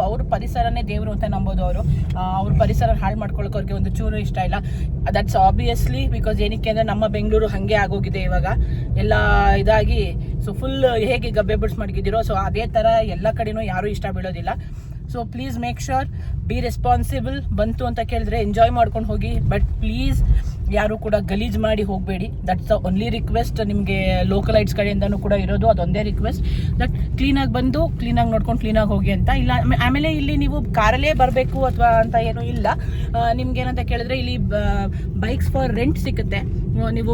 ಅವ್ರ ಪರಿಸರನೇ ದೇವರು ಅಂತ ನಂಬೋದು. ಅವ್ರ ಪರಿಸರ ಹಾಳು ಮಾಡ್ಕೊಳ್ಳೋಕೆ ಅವ್ರಿಗೆ ಒಂದು ಚೂರು ಇಷ್ಟ ಇಲ್ಲ. ದಟ್ಸ್ ಆಬ್ವಿಯಸ್ಲಿ ಬಿಕಾಸ್ ಏನಕ್ಕೆ ಅಂದರೆ ನಮ್ಮ ಬೆಂಗಳೂರು ಹಾಗೆ ಆಗೋಗಿದೆ ಇವಾಗ, ಎಲ್ಲ ಇದಾಗಿ. ಸೊ ಫುಲ್ ಹೇಗೆ ಗಬ್ಬೆ ಬಿಡ್ಸ್ ಮಡಗಿದ್ದೀರೋ ಸೊ ಅದೇ ಥರ ಎಲ್ಲ ಕಡೆನೂ ಯಾರೂ ಇಷ್ಟ ಬೀಳೋದಿಲ್ಲ. So please make sure, be responsible. ಬಂತು ಅಂತ ಕೇಳಿದ್ರೆ ಎಂಜಾಯ್ ಮಾಡ್ಕೊಂಡು ಹೋಗಿ, ಬಟ್ ಪ್ಲೀಸ್ ಯಾರು ಕೂಡ ಗಲೀಜು ಮಾಡಿ ಹೋಗಬೇಡಿ. ದಟ್ಸ್ ದ ಓನ್ಲಿ ರಿಕ್ವೆಸ್ಟ್ ನಿಮಗೆ ಲೋಕಲೈಟ್ಸ್ ಕಡೆಯಿಂದನೂ ಕೂಡ ಇರೋದು. ಅದೊಂದೇ ರಿಕ್ವೆಸ್ಟ್ ದಟ್ ಕ್ಲೀನಾಗಿ ಬಂದು ಕ್ಲೀನಾಗಿ ನೋಡ್ಕೊಂಡು ಕ್ಲೀನಾಗಿ ಹೋಗಿ ಅಂತ. ಇಲ್ಲ ಆಮೇಲೆ ಇಲ್ಲಿ ನೀವು ಕಾರಲ್ಲೇ ಬರಬೇಕು ಅಥವಾ ಅಂತ ಏನೂ ಇಲ್ಲ. ನಿಮ್ಗೇನಂತ ಕೇಳಿದ್ರೆ ಇಲ್ಲಿ ಬೈಕ್ಸ್ ಫಾರ್ ರೆಂಟ್ ಸಿಗುತ್ತೆ. ನೀವು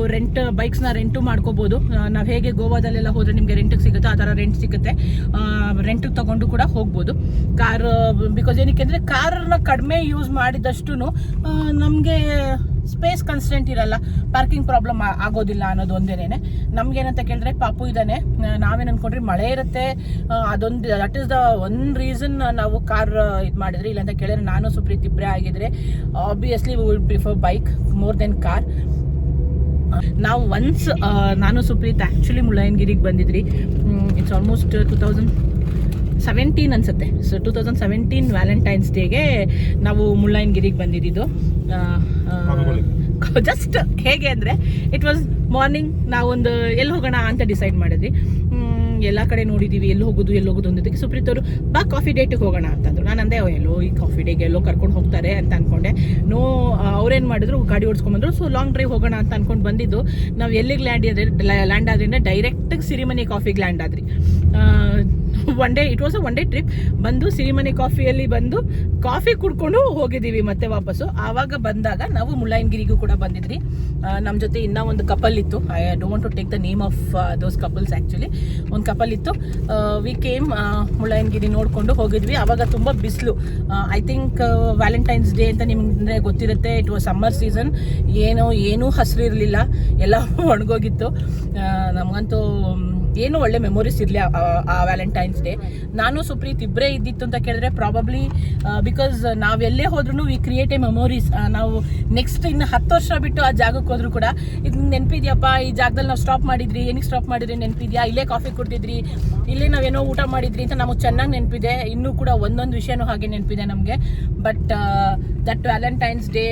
ಬೈಕ್ಸ್ನ ರೆಂಟು ಮಾಡ್ಕೋಬೋದು. ನಾವು ಹೇಗೆ ಗೋವಾದಲ್ಲೆಲ್ಲ ಹೋದರೆ ನಿಮಗೆ ರೆಂಟಿಗೆ ಸಿಗುತ್ತೆ ಆ ಥರ ರೆಂಟ್ ಸಿಗುತ್ತೆ. ರೆಂಟಿಗೆ ತೊಗೊಂಡು ಕೂಡ ಹೋಗ್ಬೋದು ಕಾರ್. ಬಿಕಾಸ್ ಏನಕ್ಕೆ ಅಂದರೆ ಕಾರನ್ನ ಕಡಿಮೆ ಯೂಸ್ ಮಾಡಿದಷ್ಟು ನಮಗೆ ಸ್ಪೇಸ್ ಕನ್ಸ್ಟೆಂಟ್ ಇರಲ್ಲ, ಪಾರ್ಕಿಂಗ್ ಪ್ರಾಬ್ಲಮ್ ಆಗೋದಿಲ್ಲ ಅನ್ನೋದು ಒಂದೇನೆ. ನಮ್ಗೇನಂತ ಕೇಳಿದ್ರೆ ಪಾಪು ಇದ್ದಾನೆ, ನಾವೇನು ಅಂದ್ಕೊಂಡ್ರಿ ಮಳೆ ಇರುತ್ತೆ, ಅದೊಂದು that is the one reason ನಾವು ಕಾರ್ ಇದು ಮಾಡಿದ್ರಿ. ಇಲ್ಲಾಂತ ಕೇಳಿದ್ರೆ ನಾನು ಸುಪ್ರೀತ್ ಇಬ್ಬರೇ ಆಗಿದ್ರೆ obviously we would prefer bike more than car. ನಾವು ನಾನು ಸುಪ್ರೀತ್ ಆ್ಯಕ್ಚುಲಿ ಮುಳ್ಳಯ್ಯನಗಿರಿಗೆ ಬಂದಿದ್ರಿ. ಇಟ್ಸ್ ಆಲ್ಮೋಸ್ಟ್ 2017 ಅನ್ಸುತ್ತೆ. ಸೊ 2017 ವ್ಯಾಲೆಂಟೈನ್ಸ್ ಡೇಗೆ ನಾವು ಮುಳ್ಳಯ್ಯನಗಿರಿಗೆ ಬಂದಿದ್ದು. ಜಸ್ಟ್ ಹೇಗೆ ಅಂದರೆ ಇಟ್ ವಾಸ್ ಮಾರ್ನಿಂಗ್. ನಾವೊಂದು ಎಲ್ಲಿ ಹೋಗೋಣ ಅಂತ ಡಿಸೈಡ್ ಮಾಡಿದ್ವಿ. ಎಲ್ಲ ಕಡೆ ನೋಡಿದ್ದೀವಿ, ಎಲ್ಲಿ ಹೋಗೋದು ಅಂದಿದ್ದಕ್ಕೆ ಸುಪ್ರೀತ್ ಅವರು ಬಾ ಕಾಫಿ ಡೇಟಿಗೆ ಹೋಗೋಣ ಅಂತಂದ್ರು. ನಾನು ಅಂದೆ ಎಲ್ಲೋ ಈ ಕಾಫಿ ಡೇಗೆ ಎಲ್ಲೋ ಕರ್ಕೊಂಡು ಹೋಗ್ತಾರೆ ಅಂತ ಅಂದ್ಕೊಂಡೆ. ಅವ್ರೇನು ಮಾಡಿದ್ರು, ಗಾಡಿ ಓಡಿಸ್ಕೊಂಡ್ಬಂದ್ರು. ಸೊ ಲಾಂಗ್ ಡ್ರೈವ್ ಹೋಗೋಣ ಅಂತ ಅಂದ್ಕೊಂಡು ಬಂದಿದ್ದು. ನಾವು ಎಲ್ಲಿಗೆ ಲ್ಯಾಂಡ್ ಆದ್ರಿಂದ ಡೈರೆಕ್ಟಾಗಿ ಸಿರಿಮನಿ ಕಾಫಿಗೆ ಲ್ಯಾಂಡ್ ಆದ್ರಿ. It was a one day trip. ಬಂದು ಸಿರಿಮನೆ ಕಾಫಿಯಲ್ಲಿ ಬಂದು ಕಾಫಿ ಕುಡ್ಕೊಂಡು ಹೋಗಿದ್ದೀವಿ ಮತ್ತೆ ವಾಪಸ್ಸು. ಆವಾಗ ಬಂದಾಗ ನಾವು ಮುಳ್ಳಯ್ಯನಗಿರಿಗೂ ಕೂಡ ಬಂದಿದ್ರಿ. ನಮ್ಮ ಜೊತೆ ಇನ್ನೂ ಒಂದು ಕಪಲ್ ಇತ್ತು. I don't want to take the name of those couples. Actually ಒಂದು ಕಪಲ್ ಇತ್ತು. ವಿ ಕೇಮ್ ಮುಳ್ಳಯ್ಯನಗಿರಿ ನೋಡಿಕೊಂಡು ಹೋಗಿದ್ವಿ. ಆವಾಗ ತುಂಬ ಬಿಸಿಲು. ಐ ಥಿಂಕ್ ವ್ಯಾಲೆಂಟೈನ್ಸ್ ಡೇ ಅಂತ ನಿಮ್ಗೆ ಗೊತ್ತಿರುತ್ತೆ. It was summer season. ಏನೂ ಹಸಿರು ಇರಲಿಲ್ಲ, ಎಲ್ಲ ಒಣಗೋಗಿತ್ತು. ನಮಗಂತೂ ಏನು ಒಳ್ಳೆ ಮೆಮೊರೀಸ್ ಇರಲಿ ಆ ವ್ಯಾಲೆಂಟೈನ್ಸ್ ಡೇ. ನಾನು ಸುಪ್ರೀತ್ ಇಬ್ಬರೇ ಇದ್ದಿತ್ತು ಅಂತ ಕೇಳಿದ್ರೆ ಪ್ರಾಬಬ್ಲಿ ಬಿಕಾಸ್ ನಾವೆಲ್ಲೇ ಹೋದ್ರೂ ವಿ ಕ್ರಿಯೇಟ್ ಎ ಮೆಮೊರೀಸ್. ನಾವು ನೆಕ್ಸ್ಟ್ ಇನ್ನು 10 ವರ್ಷ ಬಿಟ್ಟು ಆ ಜಾಗಕ್ಕೆ ಹೋದ್ರು ಕೂಡ ಇದು ನೆನಪಿದ್ಯಪ್ಪ, ಈ ಜಾಗದಲ್ಲಿ ನಾವು ಸ್ಟಾಪ್ ಮಾಡಿದ್ರಿ, ಏನಕ್ಕೆ ಸ್ಟಾಪ್ ಮಾಡಿದ್ರಿ ನೆನಪಿದ್ಯಾ, ಇಲ್ಲೇ ಕಾಫಿ ಕುಡ್ದಿದ್ರಿ, ಇಲ್ಲೇ ನಾವೇನೋ ಊಟ ಮಾಡಿದ್ರಿ ಅಂತ ನಮಗೆ ಚೆನ್ನಾಗಿ ನೆನಪಿದೆ. ಇನ್ನೂ ಕೂಡ ಒಂದೊಂದು ವಿಷಯನೂ ಹಾಗೆ ನೆನಪಿದೆ ನಮಗೆ. But that Valentine's Day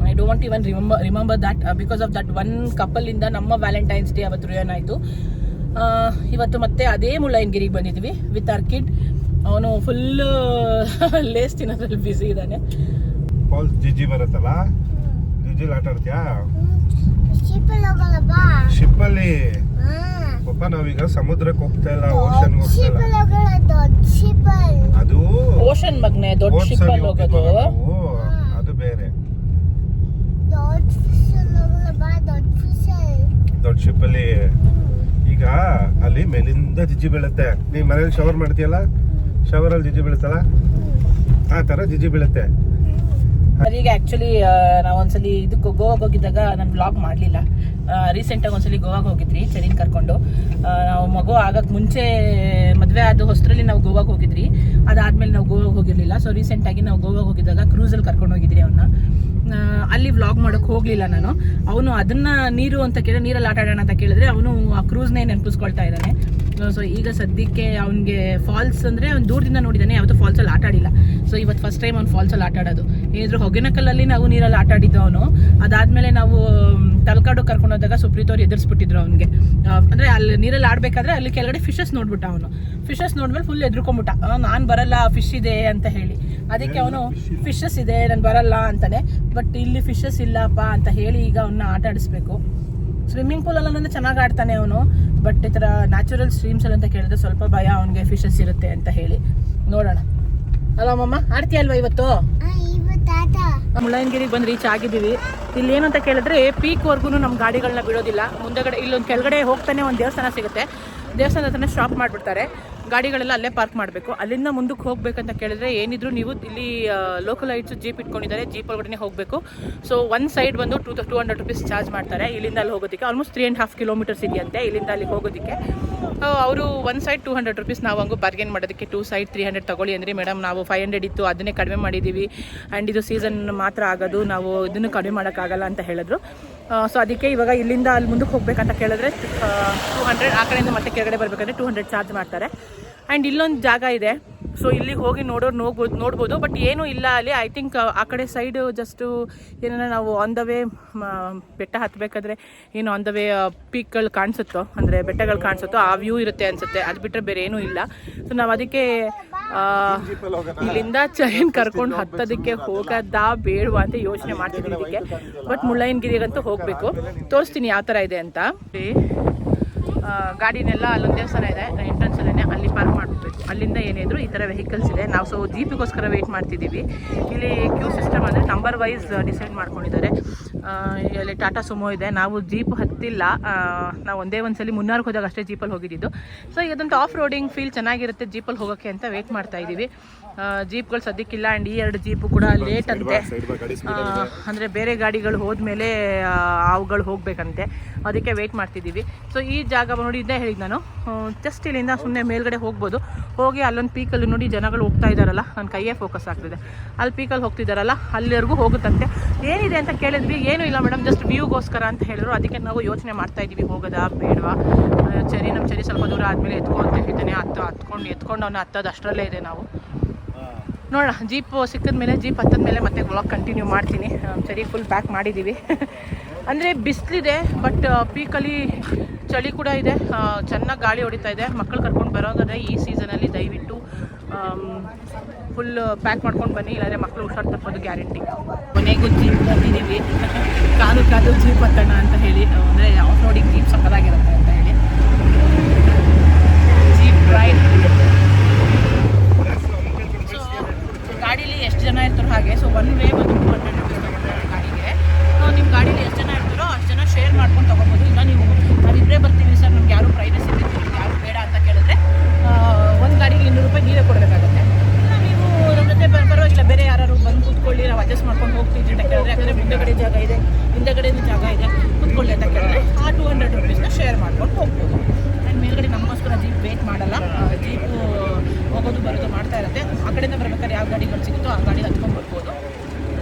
I don't want to even remember that because of that one couple ಇಂದ ನಮ್ಮ ವ್ಯಾಲೆಂಟೈನ್ಸ್ ಡೇ ಅವತ್ತು ರುಯನ್ ಆಯಿತು. ಇವತ್ತು ಮತ್ತೆ ಅದೇ ಮುಳ್ಳಯ್ಯನಗಿರಿಗೆ ಬಂದಿದ್ವಿ ವಿತ್ ಅವರ್ ಕಿಡ್. ಅವನು ಫುಲ್ ಲೇಸ್ ತಿನ್ನೋದ್ರಲ್ಲಿ ಬ್ಯುಸಿ ಇದ್ದಾನೆ. ಜಿಜಿ ಬರುತ್ತಲ್ಲ, ಜಿಜಿ ಆಟ ಆಡ್ತೀಯಾ ಶಿಪ್ಪಲ್ಲಿ? ಪಾಪ ನಾವೀಗ ಸಮುದ್ರಕ್ಕೆ ಹೋಗ್ತಾ ಇಲ್ಲ, ಓಷನ್ ಹೋಗ್ತಾ ಇಲ್ಲ. ಅದು ಓಷನ್ ಮಗ್ನೆ, ದೊಡ್ಡ ಶಿಪ್ಪಲ್ಲಿ ಹೋಗೋದು ಅದು ಬೇರೆ. ದೊಡ್ಡ ಶಿಪ್ಪಲ್ಲಿ ಈಗ ಅಲ್ಲಿ ಮೇಲಿಂದ ಜಿಜಿ ಬೀಳುತ್ತೆ. ನೀ ಮನೇಲಿ ಶವರ್ ಮಾಡ್ತೀಯಲ್ಲ, ಶವರಲ್ಲಿ ಜಿಜಿ ಬೀಳುತ್ತಲ್ಲ, ಆ ತರ ಜಿಜಿ ಬೀಳುತ್ತೆ. ಈಗ ಆ್ಯಕ್ಚುಲಿ ನಾವು ಒಂದ್ಸಲಿ ಇದಕ್ಕೆ ಗೋವಾಗೆ ಹೋಗಿದ್ದಾಗ ನಾನು ಬ್ಲಾಗ್ ಮಾಡಲಿಲ್ಲ. ರೀಸೆಂಟಾಗಿ ಒಂದ್ಸಲಿ ಗೋವಾಗೆ ಹೋಗಿದ್ರಿ ಚೆರಿನ್ ಕರ್ಕೊಂಡು. ನಾವು ಮಗು ಆಗಕ್ಕೆ ಮುಂಚೆ ಮದುವೆ ಆದ ಹೊಸರಲ್ಲಿ ನಾವು ಗೋವಾಗೆ ಹೋಗಿದ್ರಿ. ಅದಾದಮೇಲೆ ನಾವು ಗೋವಾಗೆ ಹೋಗಿರಲಿಲ್ಲ. ಸೊ ರೀಸೆಂಟಾಗಿ ನಾವು ಗೋವಾಗೆ ಹೋಗಿದ್ದಾಗ ಕ್ರೂಸಲ್ಲಿ ಕರ್ಕೊಂಡು ಹೋಗಿದ್ರಿ ಅವನ್ನ. ಅಲ್ಲಿ ವ್ಲಾಗ್ ಮಾಡೋಕ್ಕೆ ಹೋಗಲಿಲ್ಲ ನಾನು. ಅವನು ಅದನ್ನು ನೀರು ಅಂತ ಕೇಳಿದ್ರೆ, ನೀರಲ್ಲಿ ಆಟ ಆಡೋಣ ಅಂತ ಕೇಳಿದ್ರೆ ಅವನು ಆ ಕ್ರೂಸ್ನೇ ನೆನಪಿಸ್ಕೊಳ್ತಾ ಇದ್ದಾನೆ. ಸೊ ಈಗ ಸದ್ಯಕ್ಕೆ ಅವನಿಗೆ ಫಾಲ್ಸ್ ಅಂದರೆ ಅವ್ನು ದೂರದಿಂದ ನೋಡಿದ್ದಾನೆ, ಯಾವತ್ತೂ ಫಾಲ್ಸಲ್ಲಿ ಆಟ ಆಡಿಲ್ಲ. ಸೊ ಇವತ್ತು ಫಸ್ಟ್ ಟೈಮ್ ಅವ್ನು ಫಾಲ್ಸಲ್ಲಿ ಆಟ ಆಡೋದು. ಏನಿದ್ರು ಹೊಗೆನಕಲ್ಲಲ್ಲಿ ನಾವು ನೀರಲ್ಲಿ ಆಟ ಆಡಿದ್ದು ಅವನು. ಅದಾದಮೇಲೆ ನಾವು ತಲಕಾಡು ಕರ್ಕೊಂಡು ಹೋದಾಗ ಸುಪ್ರೀತ್ ಅವ್ರು ಎದುರಿಸ್ಬಿಟ್ಟಿದ್ರು ಅವನಿಗೆ. ಅಂದರೆ ಅಲ್ಲಿ ನೀರಲ್ಲಿ ಆಡಬೇಕಾದ್ರೆ ಅಲ್ಲಿ ಕೆಳಗಡೆ ಫಿಶಸ್ ನೋಡ್ಬಿಟ್ಟ ಅವನು. ಫಿಶಸ್ ನೋಡ್ಮೇಲೆ ಫುಲ್ ಎದ್ರುಕೊಂಬಿಟ್ಟ, ನಾನು ಬರಲ್ಲ, ಫಿಶ್ ಇದೆ ಅಂತ ಹೇಳಿ. ಅದಕ್ಕೆ ಅವನು ಫಿಶಸ್ ಇದೆ, ನಾನು ಬರಲ್ಲ ಅಂತಾನೆ. ಬಟ್ ಇಲ್ಲಿ ಫಿಶಸ್ ಇಲ್ಲಪ್ಪ ಅಂತ ಹೇಳಿ ಈಗ ಅವನ್ನ ಆಟ ಆಡಿಸ್ಬೇಕು. ಸ್ವಿಮ್ಮಿಂಗ್ ಪೂಲಲ್ಲ ಚೆನ್ನಾಗಿ ಆಡ್ತಾನೆ ಅವನು. ಬಟ್ ಈ ಥರ ನ್ಯಾಚುರಲ್ ಸ್ಟ್ರೀಮ್ಸಲ್ಲಿ ಅಂತ ಕೇಳಿದ್ರೆ ಸ್ವಲ್ಪ ಭಯ ಅವನಿಗೆ, ಫಿಶಸ್ ಇರುತ್ತೆ ಅಂತ ಹೇಳಿ. ನೋಡೋಣ ಅಲ್ಲ ಮಮ್ಮ, ಆಡ್ತೀಯಲ್ವಾ ಇವತ್ತು? ಮುಳ್ಳಯ್ಯನಗಿರಿಗೆ ಬಂದು ರೀಚ್ ಆಗಿದ್ದೀವಿ. ಇಲ್ಲಿ ಏನು ಅಂತ ಕೇಳಿದ್ರೆ ಪೀಕ್ವರೆಗೂ ನಮ್ಮ ಗಾಡಿಗಳನ್ನ ಬಿಡೋದಿಲ್ಲ. ಮುಂದಗಡೆ ಇಲ್ಲೊಂದು ಕೆಳಗಡೆ ಹೋಗ್ತಾನೆ ಒಂದು ದೇವಸ್ಥಾನ ಸಿಗುತ್ತೆ. ದೇವಸ್ಥಾನದ ಹತ್ರನೇ ಸ್ಟಾಪ್ ಮಾಡಿಬಿಡ್ತಾರೆ. ಗಾಡಿಗಳೆಲ್ಲ ಅಲ್ಲೇ ಪಾರ್ಕ್ ಮಾಡಬೇಕು. ಅಲ್ಲಿಂದ ಮುಂದಕ್ಕೆ ಹೋಗ್ಬೇಕಂತ ಕೇಳಿದ್ರೆ ಏನಿದ್ರು ನೀವು ಇಲ್ಲಿ ಲೋಕಲ್ ಲೈಟ್ಸು ಜೀಪ್ ಇಟ್ಕೊಂಡಿದ್ದಾರೆ, ಜೀಪ್ ಒಳಗಡೆ ಹೋಗಬೇಕು. ಸೊ ಒಂದು ಸೈಡ್ ಬಂದು 200 rupees ಚಾರ್ಜ್ ಮಾಡ್ತಾರೆ ಇಲ್ಲಿಂದ ಅಲ್ಲಿ ಹೋಗೋದಕ್ಕೆ. ಆಲ್ಮೋಸ್ಟ್ 3.5 kilometers ಇದೆಯಂತೆ ಇಲ್ಲಿಂದ ಅಲ್ಲಿಗೆ ಹೋಗೋದಕ್ಕೆ. ಅವರು ಒಂದು ಸೈಡ್ 200 rupees, ನಾವು ಹಂಗೂ ಬಾರ್ಗೇನ್ ಮಾಡೋದಕ್ಕೆ 2 side 300 ತಗೊಳ್ಳಿ ಅಂದರೆ, ಮೇಡಮ್ ನಾವು 500 ಇತ್ತು ಅದನ್ನೇ ಕಡಿಮೆ ಮಾಡಿದ್ದೀವಿ, ಆ್ಯಂಡ್ ಇದು ಸೀಸನ್ ಮಾತ್ರ ಆಗೋದು, ನಾವು ಇದನ್ನು ಕಡಿಮೆ ಮಾಡೋಕ್ಕಾಗಲ್ಲ ಅಂತ ಹೇಳಿದ್ರು. ಸೊ ಅದಕ್ಕೆ ಇವಾಗ ಇಲ್ಲಿಂದ ಅಲ್ಲಿ ಮುಂದಕ್ಕೆ ಹೋಗ್ಬೇಕಂತ ಕೇಳಿದ್ರೆ 200, ಆ ಕಡೆಯಿಂದ ಮತ್ತೆ ಕೆಳಗಡೆ ಬರಬೇಕಂದ್ರೆ 200 ಚಾರ್ಜ್ ಮಾಡ್ತಾರೆ. ಆ್ಯಂಡ್ ಇಲ್ಲೊಂದು ಜಾಗ ಇದೆ. ಸೊ ಇಲ್ಲಿಗೆ ಹೋಗಿ ನೋಡ್ಬೋದು. ಬಟ್ ಏನೂ ಇಲ್ಲ ಅಲ್ಲಿ. ಐ ಥಿಂಕ್ ಆ ಕಡೆ ಸೈಡು ಜಸ್ಟು ಏನಾರ ನಾವು ಆನ್ ದ ವೇ ಬೆಟ್ಟ ಹತ್ತಬೇಕಾದ್ರೆ ಏನು ಆನ್ ದ ವೇ ಪೀಕ್ಗಳು ಕಾಣಿಸುತ್ತೋ, ಅಂದರೆ ಬೆಟ್ಟಗಳು ಕಾಣಿಸುತ್ತೋ ಆ ವ್ಯೂ ಇರುತ್ತೆ ಅನಿಸುತ್ತೆ. ಅದು ಬಿಟ್ಟರೆ ಬೇರೆ ಏನೂ ಇಲ್ಲ. ಸೊ ನಾವು ಅದಕ್ಕೆ ಇಲ್ಲಿಂದ ಚೈನ್ ಕರ್ಕೊಂಡು ಹತ್ತೋದಕ್ಕೆ ಹೋಗೋದಾ ಬೇಡವಾ ಅಂತ ಯೋಚನೆ ಮಾಡ್ತಿದ್ದೀವಿ ಇದಕ್ಕೆ. ಬಟ್ ಮುಳ್ಳಯ್ಯನಗಿರಿಗಂತೂ ಹೋಗಬೇಕು. ತೋರಿಸ್ತೀನಿ ಯಾವ ಥರ ಇದೆ ಅಂತ. ಗಾಡಿನೆಲ್ಲ ಅಲ್ಲೊಂದು ದೇವಸ್ಥಾನ ಇದೆ ಎಂಟ್ರೆನ್ಸಲ್ಲೇ, ಅಲ್ಲಿ ಪಾರ್ಕ್ ಮಾಡಬೇಕು. ಅಲ್ಲಿಂದ ಏನಿದ್ರು ಈ ಥರ ವೆಹಿಕಲ್ಸ್ ಇದೆ. ನಾವು ಸೊ ಜೀಪಿಗೋಸ್ಕರ ವೆಯ್ಟ್ ಮಾಡ್ತಿದ್ದೀವಿ. ಇಲ್ಲಿ ಕ್ಯೂ ಸಿಸ್ಟಮ್ ಅಂದರೆ ನಂಬರ್ ವೈಸ್ ಡಿಸೈಡ್ ಮಾಡ್ಕೊಂಡಿದ್ದಾರೆ. ಇಲ್ಲಿ ಟಾಟಾ ಸುಮೋ ಇದೆ. ನಾವು ಜೀಪ್ ಹತ್ತಿಲ್ಲ. ನಾವು ಒಂದೇ ಒಂದ್ಸಲಿ ಮುನ್ನಾರ್ಗೆ ಹೋದಾಗ ಅಷ್ಟೇ ಜೀಪಲ್ಲಿ ಹೋಗಿದ್ದು. ಸೊ ಇದೊಂದು ಆಫ್ ರೋಡಿಂಗ್ ಫೀಲ್ ಚೆನ್ನಾಗಿರುತ್ತೆ ಜೀಪಲ್ಲಿ ಹೋಗೋಕ್ಕೆ ಅಂತ ವೆಯ್ಟ್ ಮಾಡ್ತಾ ಇದ್ದೀವಿ. ಜೀಪ್ಗಳು ಸದ್ಯಕ್ಕಿಲ್ಲ. ಆ್ಯಂಡ್ ಈ 2 ಜೀಪು ಕೂಡ ಲೇಟ್ ಅಂತೆ. ಅಂದರೆ ಬೇರೆ ಗಾಡಿಗಳು ಹೋದ್ಮೇಲೆ ಅವುಗಳು ಹೋಗಬೇಕಂತೆ. ಅದಕ್ಕೆ ವೆಯ್ಟ್ ಮಾಡ್ತಿದ್ದೀವಿ. ಸೊ ಈ ಜಾಗ ನೋಡಿ, ಇದ್ದೇ ಹೇಳಿದ್ದು ನಾನು. ಜಸ್ಟ್ ಇಲ್ಲಿಂದ ಸುಮ್ಮನೆ ಮೇಲ್ಗಡೆ ಹೋಗ್ಬೋದು. ಹೋಗಿ ಅಲ್ಲೊಂದು ಪೀಕಲ್ಲಿ ನೋಡಿ ಜನಗಳು ಹೋಗ್ತಾ ಇದ್ದಾರಲ್ಲ, ನನ್ನ ಕೈಯೇ ಫೋಕಸ್ ಆಗ್ತಿದೆ. ಅಲ್ಲಿ ಪೀಕಲ್ಲಿ ಹೋಗ್ತಿದ್ದಾರಲ್ಲ ಅಲ್ಲಿವರೆಗೂ ಹೋಗುತ್ತಂತೆ. ಏನಿದೆ ಅಂತ ಕೇಳಿದ್ವಿ, ಏನೂ ಇಲ್ಲ ಮೇಡಮ್, ಜಸ್ಟ್ ವ್ಯೂಗೋಸ್ಕರ ಅಂತ ಹೇಳಿದ್ರು. ಅದಕ್ಕೆ ನಾವು ಯೋಚನೆ ಮಾಡ್ತಾ ಇದ್ದೀವಿ ಹೋಗೋದಾ ಬೇಡವಾ. ನಮ್ಮ ಚರಿ ಸ್ವಲ್ಪ ದೂರ ಆದಮೇಲೆ ಎತ್ಕೊಂಡು ಹೇಳ್ತಾನೆ, ಎತ್ಕೊಂಡು ಅವನ್ನ ಹತ್ತೋದು ಅಷ್ಟರಲ್ಲೇ ಇದೆ. ನಾವು ನೋಡೋಣ, ಜೀಪ್ ಸಿಕ್ಕಿದ ಮೇಲೆ, ಜೀಪ್ ಹತ್ತದ ಮೇಲೆ ಮತ್ತೆ ವ್ಲಾಗ್ ಕಂಟಿನ್ಯೂ ಮಾಡ್ತೀನಿ. ಸರಿ, ಫುಲ್ ಪ್ಯಾಕ್ ಮಾಡಿದ್ದೀವಿ. ಅಂದರೆ ಬಿಸಿಲಿದೆ, ಬಟ್ ಪೀಕಲ್ಲಿ ಚಳಿ ಕೂಡ ಇದೆ. ಚೆನ್ನಾಗಿ ಗಾಳಿ ಹೊಡಿತಾ ಇದೆ. ಮಕ್ಕಳು ಕರ್ಕೊಂಡು ಬರೋದಾದ್ರೆ ಈ ಸೀಸನಲ್ಲಿ ದಯವಿಟ್ಟು ಫುಲ್ ಪ್ಯಾಕ್ ಮಾಡ್ಕೊಂಡು ಬನ್ನಿ, ಇಲ್ಲಾಂದರೆ ಮಕ್ಕಳು ಹುಷಾರು ತಪ್ಪೋದು ಗ್ಯಾರಂಟಿ. ಕೊನೆಗೂ ಜೀಪ್ ಬಂದಿದ್ದೀವಿ. ಕಾದು ಜೀಪ್ ಹತ್ತೋಣ ಅಂತ ಹೇಳಿ, ಅಂದರೆ ಆಫ್ ರೋಡಿಂಗ್ ಜೀಪ್ ಸಕ್ಕದಾಗಿರುತ್ತೆ ಅಂತ ಹೇಳಿ. ರೈಟ್. ಸೊ ಗಾಡೀಲಿ ಎಷ್ಟು ಜನ ಇರ್ತಾರೋ ಹಾಗೆ. ಸೊ ಒನ್ ವೇ ಬಂದು 200 rupees ತಗೊಳ್ತಾರೆ ಗಾಡಿಗೆ. ನಿಮ್ಮ ಗಾಡೀಲಿ ಎಷ್ಟು ಜನ ಇರ್ತಾರೋ ಅಷ್ಟು ಜನ ಶೇರ್ ಮಾಡ್ಕೊಂಡು ತೊಗೋಬೋದು. ಇಲ್ಲ ನೀವು ನಾವಿಬ್ಬರೇ ಬರ್ತೀವಿ ಸರ್, ನಮ್ಗೆ ಯಾರು ಪ್ರೈವಸಿ ಇರ್ತೀವಿ, ಯಾರು ಬೇಡ ಅಂತ ಕೇಳಿದ್ರೆ ಒಂದು ಗಾಡಿಗೆ 200 ರೂಪಾಯಿ ನೀವೇ ಕೊಡಬೇಕಾಗುತ್ತೆ. ಇಲ್ಲ ನೀವು ನಮ್ಮ ಜೊತೆ ಪರವಾಗಿಲ್ಲ, ಬೇರೆ ಯಾರು ಬಂದು ಕೂತ್ಕೊಳ್ಳಿ, ನಾವು ಅಡ್ಜಸ್ಟ್ ಮಾಡ್ಕೊಂಡು ಹೋಗ್ತೀವಿ ಅಂತ ಕೇಳಿದ್ರೆ, ಯಾಕಂದರೆ ಮುಂದೆಗಡೆ ಜಾಗ ಇದೆ, ಹಿಂದೆಗಡೆನೂ ಜಾಗ ಇದೆ, ಕೂತ್ಕೊಳ್ಳಿ ಅಂತ ಕೇಳಿದ್ರೆ ಆ 200 ರೂಪೀಸ್ನ ಶೇರ್ ಮಾಡ್ಕೊಂಡು ಹೋಗ್ಬೋದು. ಆ್ಯಂಡ್ ಮೇಲ್ಗಡೆ ನಮಗೋಸ್ಕರ ಜೀಪ್ ವೇಟ್ ಮಾಡಲ್ಲ, ಜೀಪು ಹೋಗೋದು ಬರೋದು ಮಾಡ್ತಾ ಇರುತ್ತೆ. ಆ ಕಡೆಯಿಂದ ಬರ್ಬೇಕಾದ್ರೆ ಯಾವ ಗಾಡಿಗಳು ಸಿಗುತ್ತೋ ಆ ಗಾಡಿ ಹತ್ಕೊಂಡು ಬರ್ಬೋದು.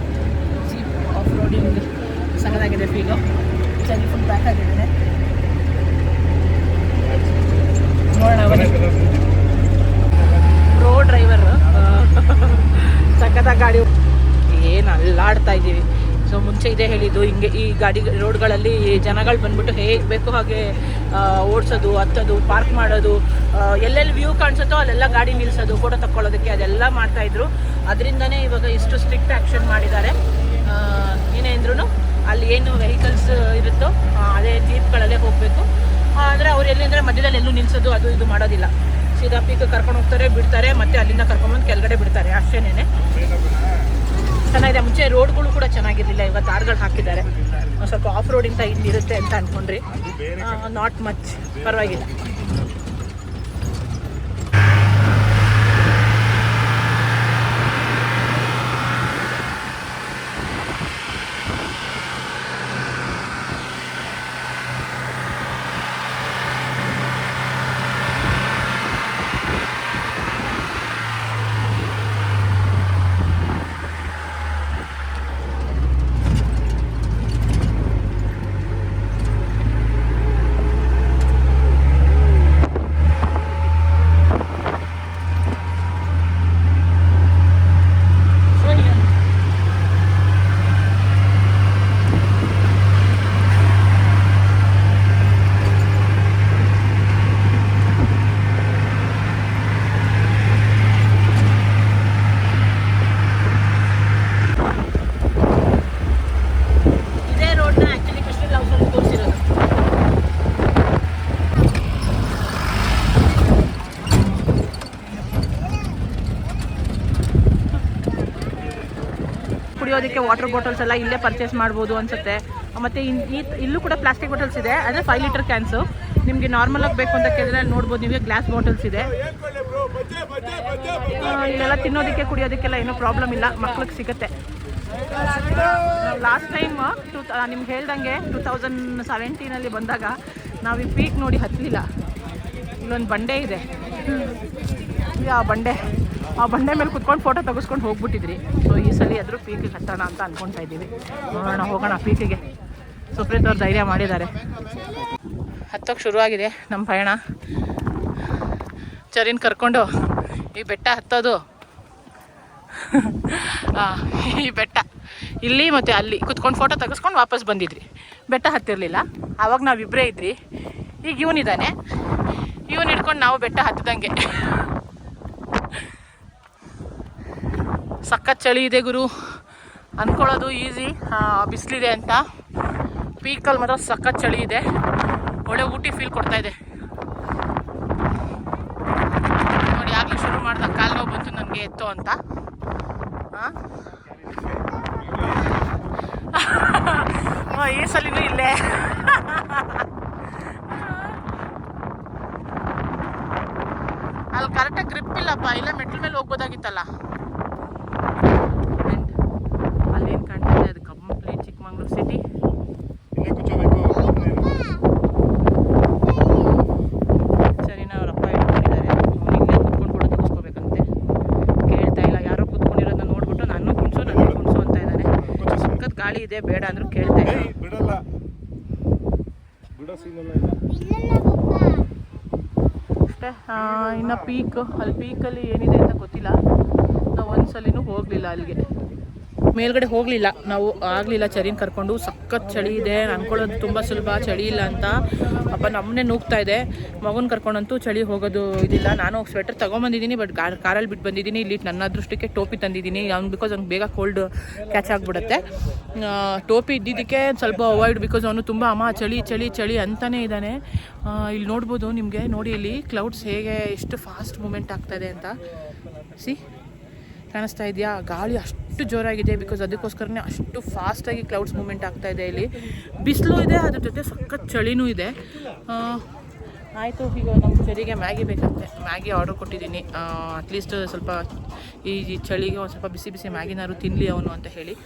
ಜೀಪ್ ಆಫ್ ರೋಡಿಂಗ್ ಸಣ್ಣದಾಗಿದೆ, ಫೀಲು ಚೆನ್ನಾಗಿ ಫುಲ್ ಪ್ಯಾಕ್ ಆಗಿದ್ದೇನೆ. ನೋಡೋಣ ಅವನೇ ಪ್ರೋ ಡ್ರೈವರ್. ಸಖತ್ತಾಗಿ ಗಾಡಿ ಏನು ಅಲ್ಲಾಡ್ತಾ ಇದ್ದೀವಿ. ಸೊ ಮುಂಚೆ ಇದೇ ಹೇಳಿದ್ದು, ಹಿಂಗೆ ಈ ಗಾಡಿ ರೋಡ್ಗಳಲ್ಲಿ ಜನಗಳು ಬಂದ್ಬಿಟ್ಟು ಹೇಗೆ ಬೇಕು ಹಾಗೆ ಓಡಿಸೋದು, ಹತ್ತೋದು, ಪಾರ್ಕ್ ಮಾಡೋದು, ಎಲ್ಲೆಲ್ಲಿ ವ್ಯೂ ಕಾಣಿಸುತ್ತೋ ಅಲ್ಲೆಲ್ಲ ಗಾಡಿ ನಿಲ್ಲಿಸೋದು, ಫೋಟೋ ತಕ್ಕೊಳ್ಳೋದಕ್ಕೆ ಅದೆಲ್ಲ ಮಾಡ್ತಾಯಿದ್ರು. ಅದರಿಂದನೇ ಇವಾಗ ಇಷ್ಟು ಸ್ಟ್ರಿಕ್ಟ್ ಆ್ಯಕ್ಷನ್ ಮಾಡಿದ್ದಾರೆ. ಏನೇ ಅಂದ್ರೂ ಅಲ್ಲಿ ಏನು ವೆಹಿಕಲ್ಸ್ ಇರುತ್ತೋ ಅದೇ ಜೀಪ್ಗಳಲ್ಲೇ ಹೋಗಬೇಕು. ಆದರೆ ಅವ್ರು ಎಲ್ಲಿ ಅಂದರೆ ಮಧ್ಯದಲ್ಲಿ ಎಲ್ಲೂ ನಿಲ್ಲಿಸೋದು ಅದು ಇದು ಮಾಡೋದಿಲ್ಲ. ಸೀದಾ ಪೀಕ್ ಕರ್ಕೊಂಡು ಹೋಗ್ತಾರೆ, ಬಿಡ್ತಾರೆ, ಮತ್ತು ಅಲ್ಲಿಂದ ಕರ್ಕೊಂಡ್ಬಂದು ಕೆಳಗಡೆ ಬಿಡ್ತಾರೆ, ಅಷ್ಟೇನೇ. ಚೆನ್ನಾಗಿದೆ. ಮುಂಚೆ ರೋಡ್ಗಳು ಕೂಡ ಚೆನ್ನಾಗಿರಲಿಲ್ಲ, ಇವತ್ತು ದಾರ್ಗಳು ಹಾಕಿದ್ದಾರೆ. ಸ್ವಲ್ಪ ಆಫ್ ರೋಡಿಂದ ಇಲ್ಲಿರುತ್ತೆ ಅಂತ ಅಂದ್ಕೊಂಡ್ರಿ, ನಾಟ್ ಮಚ್, ಪರವಾಗಿಲ್ಲ. ಕುಡಿಯೋದಕ್ಕೆ ವಾಟರ್ ಬಾಟಲ್ಸ್ ಎಲ್ಲ ಇಲ್ಲೇ ಪರ್ಚೇಸ್ ಮಾಡ್ಬೋದು ಅನ್ಸುತ್ತೆ. ಮತ್ತು ಇಲ್ಲೂ ಕೂಡ ಪ್ಲಾಸ್ಟಿಕ್ ಬಾಟಲ್ಸ್ ಇದೆ, ಅಂದರೆ 5 ಲೀಟರ್ ಕ್ಯಾನ್ಸು. ನಿಮಗೆ ನಾರ್ಮಲಾಗಿ ಬೇಕು ಅಂತ ಕೇಳಿದ್ರೆ ನೋಡ್ಬೋದು, ನಿಮಗೆ ಗ್ಲಾಸ್ ಬಾಟಲ್ಸ್ ಇದೆ. ಇಲ್ಲೆಲ್ಲ ತಿನ್ನೋದಕ್ಕೆ ಕುಡಿಯೋದಕ್ಕೆಲ್ಲ ಏನೂ ಪ್ರಾಬ್ಲಮ್ ಇಲ್ಲ, ಮಕ್ಳಿಗೆ ಸಿಗುತ್ತೆ. ಲಾಸ್ಟ್ ಟೈಮ್ ನಿಮ್ಗೆ ಹೇಳ್ದಂಗೆ 2017 ಬಂದಾಗ ನಾವು ಈ ಪೀಕ್ ನೋಡಿ ಹತ್ತಲಿಲ್ಲ. ಇಲ್ಲೊಂದು ಬಂಡೆ ಇದೆ, ಆ ಬಂಡೆ ಮೇಲೆ ಕುತ್ಕೊಂಡು ಫೋಟೋ ತೆಗೆಸ್ಕೊಂಡು ಹೋಗ್ಬಿಟ್ಟಿದ್ರಿ. ಸೊ ಈ ಸಲ ಆದರೂ ಪೀಕಿಗೆ ಹತ್ತೋಣ ಅಂತ ಅಂದ್ಕೊಳ್ತಾ ಇದ್ದೀವಿ. ನೋಡೋಣ, ಹೋಗೋಣ ಪೀಕಿಗೆ. ಸುಪ್ರೀತ್ ಅವ್ರು ಧೈರ್ಯ ಮಾಡಿದ್ದಾರೆ. ಹತ್ತೋಕ್ಕೆ ಶುರುವಾಗಿದೆ ನಮ್ಮ ಪಯಣ. ಚರಿನ್ ಕರ್ಕೊಂಡು ಈ ಬೆಟ್ಟ ಹತ್ತೋದು, ಈ ಬೆಟ್ಟ ಇಲ್ಲಿ ಮತ್ತು ಅಲ್ಲಿ ಕುತ್ಕೊಂಡು ಫೋಟೋ ತೆಗೆಸ್ಕೊಂಡು ವಾಪಸ್ ಬಂದಿದ್ರಿ. ಬೆಟ್ಟ ಹತ್ತಿರಲಿಲ್ಲ, ಆವಾಗ ನಾವಿಬ್ಬರೇ ಇದ್ರಿ. ಈಗ ಇವನಿದ್ದಾನೆ, ಇವನು ಹಿಡ್ಕೊಂಡು ನಾವು ಬೆಟ್ಟ ಹತ್ತದಂಗೆ. ಸಖತ್ ಚಳಿ ಇದೆ ಗುರು, ಅಂದ್ಕೊಳ್ಳೋದು ಈಸಿ ಬಿಸಿಲಿದೆ ಅಂತ. ಪೀಕಲ್ಲಿ ಮಾತ್ರ ಸಖತ್ ಚಳಿ ಇದೆ, ಒಳ್ಳೆ ಊಟಿ ಫೀಲ್ ಕೊಡ್ತಾ ಇದೆ ನೋಡಿ. ಆಗಲೇ ಶುರು ಮಾಡ್ದಾಗ ಕಾಲು ನೋವು ಬಂತು ನನಗೆ, ಎತ್ತೋ ಅಂತ. ಈ ಸಲಿನೂ ಇಲ್ಲೇ. ಅಲ್ಲಿ ಕರೆಕ್ಟಾಗಿ ಗ್ರಿಪ್ ಇಲ್ಲಪ್ಪ, ಇಲ್ಲ ಮೆಟ್ಲ ಮೇಲೆ ಹೋಗ್ಬೋದಾಗಿತ್ತಲ್ಲ. ಅಲ್ಲೇನು ಕಾಣ್ತಿದೆ ಅದು ಕಂಪ್ಲೀಟ್ ಚಿಕ್ಕಮಂಗ್ಳೂರು ಸಿಟಿ. ಸರಿನಾ, ಅವರಪ್ಪ ಇಟ್ಕೊಂಡಿದ್ದಾರೆ, ಅವ್ನು ಇಲ್ಲೇ ಕುತ್ಕೊಂಡು ಫೋಟೋ ತೆಗೆಸ್ಕೋಬೇಕಂತೆ. ಕೇಳ್ತಾ ಇಲ್ಲ, ಯಾರೋ ಕುತ್ಕೊಂಡಿರೋದನ್ನ ನೋಡ್ಬಿಟ್ಟು ನಾನು ಕುಣಿಸು ಅಂತ ಇದ್ದಾನೆ. ಸಖತ್ ಗಾಳಿ ಇದೆ, ಬೇಡ ಅಂದ್ರೂ ಕೇಳ್ತಾ ಇಲ್ಲ. ಅಷ್ಟೇ. ಇನ್ನು ಪೀಕ್, ಅಲ್ಲಿ ಪೀಕಲ್ಲಿ ಏನಿದೆ ಅಂತ ಗೊತ್ತಿಲ್ಲ, ನಾವು ಒಂದ್ಸಲಿನೂ ಹೋಗಲಿಲ್ಲ ಅಲ್ಲಿಗೆ. ಮೇಲ್ಗಡೆ ಹೋಗಲಿಲ್ಲ ನಾವು, ಆಗಲಿಲ್ಲ ಚರಿನ ಕರ್ಕೊಂಡು. ಸಖತ್ ಚಳಿ ಇದೆ, ಅನ್ಕೊಳ್ಳೋದು ತುಂಬ ಸುಲಭ ಚಳಿ ಇಲ್ಲ ಅಂತ. ಅಪ್ಪ ನಮ್ಮನ್ನೇ ನೂಗ್ತಾ ಇದೆ. ಮಗನ ಕರ್ಕೊಂಡಂತೂ ಚಳಿ ಹೋಗೋದು ಇದಿಲ್ಲ. ನಾನು ಸ್ವೆಟರ್ ತೊಗೊಂಬಂದಿದ್ದೀನಿ, ಬಟ್ ಕಾರಲ್ಲಿ ಬಿಟ್ಟು ಬಂದಿದ್ದೀನಿ. ಇಲ್ಲಿ ನನ್ನ ಅದೃಷ್ಟಕ್ಕೆ ಟೋಪಿ ತಂದಿದ್ದೀನಿ, ಅವ್ನು ಬಿಕಾಸ್ ಅವ್ನಿಗೆ ಬೇಗ ಕೋಲ್ಡ್ ಕ್ಯಾಚ್ ಆಗಿಬಿಡುತ್ತೆ. ಟೋಪಿ ಇದ್ದಿದ್ದಕ್ಕೆ ಸ್ವಲ್ಪ ಅವಾಯ್ಡ್, ಬಿಕಾಸ್ ಅವನು ತುಂಬ ಅಮ್ಮ ಚಳಿ ಚಳಿ ಚಳಿ ಅಂತಲೇ ಇದ್ದಾನೆ. ಇಲ್ಲಿ ನೋಡ್ಬೋದು ನಿಮಗೆ, ನೋಡಿ ಇಲ್ಲಿ ಕ್ಲೌಡ್ಸ್ ಹೇಗೆ ಎಷ್ಟು ಫಾಸ್ಟ್ ಮೂಮೆಂಟ್ ಆಗ್ತಾಯಿದೆ ಅಂತ. ಸಿ ಕಾಣಿಸ್ತಾ ಇದೆಯಾ? ಗಾಳಿ ಅಷ್ಟು ಜೋರಾಗಿದೆ, ಬಿಕಾಸ್ ಅದಕ್ಕೋಸ್ಕರನೇ ಅಷ್ಟು ಫಾಸ್ಟಾಗಿ ಕ್ಲೌಡ್ಸ್ ಮೂಮೆಂಟ್ ಆಗ್ತಾಯಿದೆ. ಇಲ್ಲಿ ಬಿಸಿಲು ಇದೆ, ಅದ್ರ ಜೊತೆ ಸಖತ್ ಚಳಿನೂ ಇದೆ. ಆಯಿತು, ಈಗ ನಮ್ಮ ಚಳಿಗೆ ಮ್ಯಾಗಿ ಬೇಕಂತೆ. ಮ್ಯಾಗಿ ಆರ್ಡರ್ ಕೊಟ್ಟಿದ್ದೀನಿ. ಅಟ್ಲೀಸ್ಟ್ ಸ್ವಲ್ಪ ಈ ಚಳಿಗೆ ಒಂದು ಸ್ವಲ್ಪ ಬಿಸಿ ಬಿಸಿ ಮ್ಯಾಗಿನಾದ್ರು ತಿನ್ನಲಿ ಅವನು ಅಂತ ಹೇಳಿ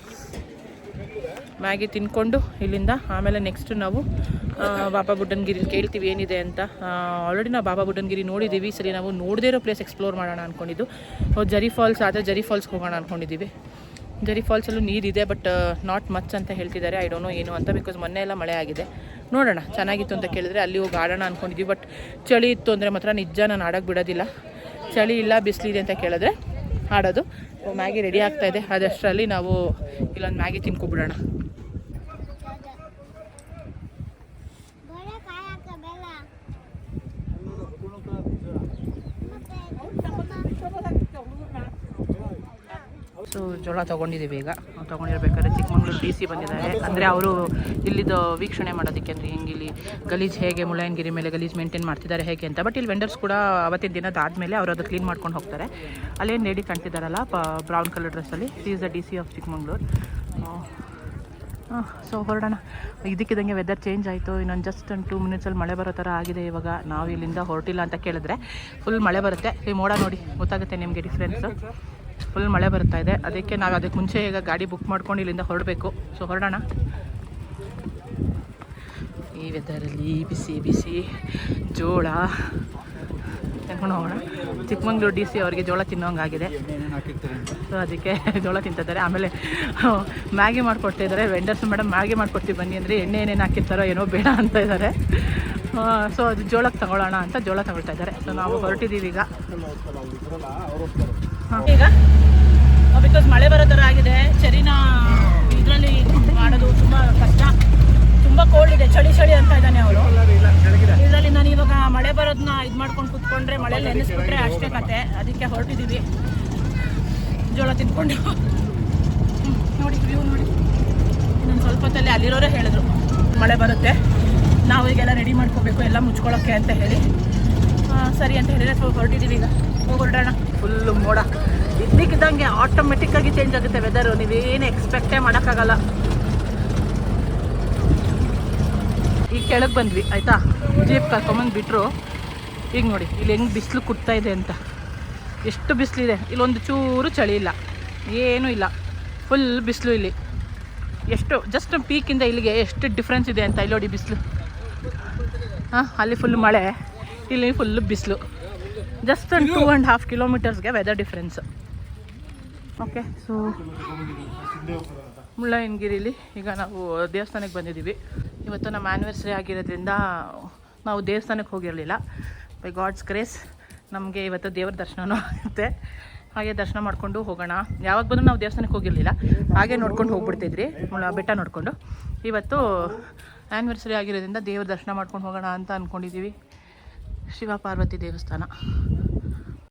ಮ್ಯಾಗಿ ತಿನ್ಕೊಂಡು ಇಲ್ಲಿಂದ ಆಮೇಲೆ ನೆಕ್ಸ್ಟ್ ನಾವು ಬಾಬಾ ಬುಡನ್ಗಿರಿ ಕೇಳ್ತೀವಿ ಏನಿದೆ ಅಂತ. ಆಲ್ರೆಡಿ ನಾವು ಬಾಬಾ ಬುಡನ್ಗಿರಿ ನೋಡಿದ್ದೀವಿ. ಸರಿ, ನಾವು ನೋಡದೇ ಇರೋ ಪ್ಲೇಸ್ ಎಕ್ಸ್ಪ್ಲೋರ್ ಮಾಡೋಣ ಅಂದ್ಕೊಂಡಿದ್ದು. ಜರಿ ಫಾಲ್ಸ್ ಆದರೆ ಜರಿ ಫಾಲ್ಸ್ಗೆ ಹೋಗೋಣ ಅಂದ್ಕೊಂಡಿದ್ದೀವಿ. ಜರಿ ಫಾಲ್ಸಲ್ಲೂ ನೀರಿದೆ, ಬಟ್ ನಾಟ್ ಮಚ್ ಅಂತ ಹೇಳ್ತಿದ್ದಾರೆ. ಐ ಡೋಂಟ್ ನೋ ಏನು ಅಂತ, ಬಿಕಾಸ್ ಮೊನ್ನೆ ಎಲ್ಲ ಮಳೆ ಆಗಿದೆ. ನೋಡೋಣ, ಚೆನ್ನಾಗಿತ್ತು ಅಂತ ಕೇಳಿದ್ರೆ ಅಲ್ಲಿ ಹೋಗಿ ಆಡೋಣ ಅಂದ್ಕೊಂಡಿದ್ದೀವಿ. ಬಟ್ ಚಳಿ ಇತ್ತು ಅಂದರೆ ಮಾತ್ರ ನಿಜ ನಾನು ಆಡೋಕ್ಕೆ ಬಿಡೋದಿಲ್ಲ. ಚಳಿ ಇಲ್ಲ ಬಿಸಿಲಿದೆ ಅಂತ ಕೇಳಿದ್ರೆ ಆಡೋದು. ಮ್ಯಾಗಿ ರೆಡಿ ಆಗ್ತಾಯಿದೆ, ಅದಷ್ಟರಲ್ಲಿ ನಾವು ಇಲ್ಲೊಂದು ಮ್ಯಾಗಿ ತಿನ್ಕೊಬಿಡೋಣ. ಸೊ ಜೋಳ ತೊಗೊಂಡಿದ್ದೀವಿ. ಈಗ ತೊಗೊಂಡಿರ್ಬೇಕಾದ್ರೆ ಚಿಕ್ಕಮಂಗ್ಳೂರು DC ಬಂದಿದ್ದಾರೆ. ಅಂದರೆ ಅವರು ಇಲ್ಲಿದ್ದು ವೀಕ್ಷಣೆ ಮಾಡೋದಕ್ಕೆ, ಅಂದರೆ ಹೆಂಗೆ ಇಲ್ಲಿ ಗಲೀಜು ಹೇಗೆ ಮುಳ್ಳಯ್ಯನಗಿರಿ ಮೇಲೆ ಗಲೀಜು ಮೇಂಟೈನ್ ಮಾಡ್ತಿದ್ದಾರೆ ಹೇಗೆ ಅಂತ. ಬಟ್ ಇಲ್ಲಿ ವೆಂಡರ್ಸ್ ಕೂಡ ಅವತ್ತಿನ ದಿನದಾದಮೇಲೆ ಅವರು ಅದು ಕ್ಲೀನ್ ಮಾಡ್ಕೊಂಡು ಹೋಗ್ತಾರೆ. ಅಲ್ಲೇನು ಲೇಡಿ ಕಾಣ್ತಿದ್ದಾರಲ್ಲ ಬ್ರೌನ್ ಕಲರ್ ಡ್ರೆಸ್ಸಲ್ಲಿ, she is the DC of Chikmagalur. So ಹೊರಡೋಣ. ಇದಕ್ಕಿದ್ದಂಗೆ ವೆದರ್ ಚೇಂಜ್ ಆಯಿತು. ಇನ್ನೊಂದು ಜಸ್ಟ್ ಒಂದು 2 ಮಿನಿಟ್ಸಲ್ಲಿ ಮಳೆ ಬರೋ ಥರ ಆಗಿದೆ. ಇವಾಗ ನಾವು ಇಲ್ಲಿಂದ ಹೊರಟಿಲ್ಲ ಅಂತ ಕೇಳಿದ್ರೆ ಫುಲ್ ಮಳೆ ಬರುತ್ತೆ. ಈ ಮೋಡ ನೋಡಿ ಗೊತ್ತಾಗುತ್ತೆ ನಿಮಗೆ ಡಿಫ್ರೆನ್ಸು. ಫುಲ್ ಮಳೆ ಬರ್ತಾ ಇದೆ. ಅದಕ್ಕೆ ನಾವು ಅದಕ್ಕೆ ಮುಂಚೆ ಈಗ ಗಾಡಿ ಬುಕ್ ಮಾಡ್ಕೊಂಡು ಇಲ್ಲಿಂದ ಹೊರಡಬೇಕು. ಸೊ ಹೊರಡೋಣ. ಈ ವೆದರಲ್ಲಿ ಬಿಸಿ ಬಿಸಿ ಜೋಳ ತಿನ್ಕೊಂಡು ಹೋಗೋಣ. ಚಿಕ್ಕಮಂಗ್ಳೂರು DC ಅವರಿಗೆ ಜೋಳ ತಿನ್ನೋಂಗಾಗಿದೆ. ಸೊ ಅದಕ್ಕೆ ಜೋಳ ತಿಂತಿದ್ದಾರೆ. ಆಮೇಲೆ ಮ್ಯಾಗಿ ಮಾಡಿಕೊಡ್ತಾಯಿದ್ದಾರೆ ವೆಂಡರ್ಸ್. ಮೇಡಮ್ ಮ್ಯಾಗಿ ಮಾಡಿಕೊಡ್ತೀವಿ ಬನ್ನಿ ಅಂದರೆ ಎಣ್ಣೆ ಏನೇನು ಹಾಕಿರ್ತಾರೋ ಏನೋ ಬೇಡ ಅಂತ ಇದ್ದಾರೆ. ಸೊ ಅದು ಜೋಳಕ್ಕೆ ತಗೊಳ್ಳೋಣ ಅಂತ ಜೋಳ ತಗೊಳ್ತಾ ಇದ್ದಾರೆ. ಸೊ ನಾವು ಹೊರಟಿದ್ದೀವಿ ಈಗ. ಈಗ ಬಿಕಾಸ್ ಮಳೆ ಬರೋ ಥರ ಆಗಿದೆ. ಚರಿನ ಇದರಲ್ಲಿ ಮಾಡೋದು ತುಂಬ ಕಷ್ಟ, ತುಂಬ ಕೋಲ್ಡ್ ಇದೆ, ಚಳಿ ಚಳಿ ಅಂತ ಇದ್ದಾನೆ ಅವಳು. ಇದರಲ್ಲಿ ನಾನು ಇವಾಗ ಮಳೆ ಬರೋದನ್ನ ಇದು ಮಾಡ್ಕೊಂಡು ಕೂತ್ಕೊಂಡ್ರೆ ಮಳೆಯಲ್ಲಿ ನೆನೆಸ್ಬಿಟ್ರೆ ಅಷ್ಟೇ ಕತೆ. ಅದಕ್ಕೆ ಹೊರಟಿದ್ದೀವಿ ಜೋಳ ತಿನ್ಕೊಂಡು. ನೋಡಿ ವ್ಯೂ ನೋಡಿ. ಇನ್ನೊಂದು ಸ್ವಲ್ಪ ಹೊತ್ತಲ್ಲಿ ಅಲ್ಲಿರೋರೇ ಹೇಳಿದ್ರು ಮಳೆ ಬರುತ್ತೆ, ನಾವು ಈಗೆಲ್ಲ ರೆಡಿ ಮಾಡ್ಕೋಬೇಕು ಎಲ್ಲ ಮುಚ್ಕೊಳ್ಳೋಕ್ಕೆ ಅಂತ ಹೇಳಿ. ಸರಿ ಅಂತ ಹೇಳಿದ್ರೆ ಸ್ವಲ್ಪ ಹೊರಟಿದ್ದೀವಿ ಈಗ. ಹೊರಡೋಣ. ಫುಲ್ಲು ಮೋಡ ಇದ್ದಕ್ಕಿದ್ದಂಗೆ ಆಟೋಮೆಟಿಕ್ಕಾಗಿ ಚೇಂಜ್ ಆಗುತ್ತೆ ವೆದರು. ನೀವೇನು ಎಕ್ಸ್ಪೆಕ್ಟೇ ಮಾಡೋಕ್ಕಾಗಲ್ಲ. ಈಗ ಕೆಳಗೆ ಬಂದ್ವಿ ಆಯಿತಾ, ಜೀಪ್ ಕರ್ಕೊಂಬಂದು ಬಿಟ್ಟರು. ಈಗ ನೋಡಿ ಇಲ್ಲಿ ಹೆಂಗೆ ಬಿಸಿಲು ಕುಟ್ತಾ ಇದೆ ಅಂತ. ಎಷ್ಟು ಬಿಸಿಲಿದೆ. ಇಲ್ಲೊಂದು ಚೂರು ಚಳಿ ಇಲ್ಲ, ಏನೂ ಇಲ್ಲ, ಫುಲ್ ಬಿಸಿಲು ಇಲ್ಲಿ. ಎಷ್ಟು ಜಸ್ಟ್ ಪೀಕಿಂದ ಇಲ್ಲಿಗೆ ಎಷ್ಟು ಡಿಫ್ರೆನ್ಸ್ ಇದೆ ಅಂತ. ಇಲ್ಲಿ ನೋಡಿ ಬಿಸಿಲು. ಅಲ್ಲಿ ಫುಲ್ ಮಳೆ, ಇಲ್ಲಿ ಫುಲ್ ಬಿಸಿಲು. ಜಸ್ಟ್ ಒಂದು 2.5 ಕಿಲೋಮೀಟರ್ಸ್ಗೆ ವೆದರ್ ಡಿಫ್ರೆನ್ಸ್. ಓಕೆ, ಸೊ ಮುಳ್ಳಯ್ಯನಗಿರಿಲಿ ಈಗ ನಾವು ದೇವಸ್ಥಾನಕ್ಕೆ ಬಂದಿದ್ದೀವಿ. ಇವತ್ತು ನಮ್ಮ ಆ್ಯನಿವರ್ಸರಿ ಆಗಿರೋದ್ರಿಂದ ನಾವು ದೇವಸ್ಥಾನಕ್ಕೆ ಹೋಗಿರಲಿಲ್ಲ. ಬೈ ಗಾಡ್ಸ್ ಗ್ರೇಸ್ ನಮಗೆ ಇವತ್ತು ದೇವ್ರ ದರ್ಶನವೂ ಆಗುತ್ತೆ. ಹಾಗೆ ದರ್ಶನ ಮಾಡಿಕೊಂಡು ಹೋಗೋಣ. ಯಾವಾಗ ಬಂದರೂ ನಾವು ದೇವಸ್ಥಾನಕ್ಕೆ ಹೋಗಿರಲಿಲ್ಲ, ಹಾಗೆ ನೋಡ್ಕೊಂಡು ಹೋಗ್ಬಿಡ್ತಿದ್ರಿ ಬೆಟ್ಟ ನೋಡಿಕೊಂಡು. ಇವತ್ತು ಆ್ಯನಿವರ್ಸರಿ ಆಗಿರೋದ್ರಿಂದ ದೇವ್ರ ದರ್ಶನ ಮಾಡ್ಕೊಂಡು ಹೋಗೋಣ ಅಂತ ಅಂದ್ಕೊಂಡಿದ್ದೀವಿ. ಶಿವ ಪಾರ್ವತಿ ದೇವಸ್ಥಾನ.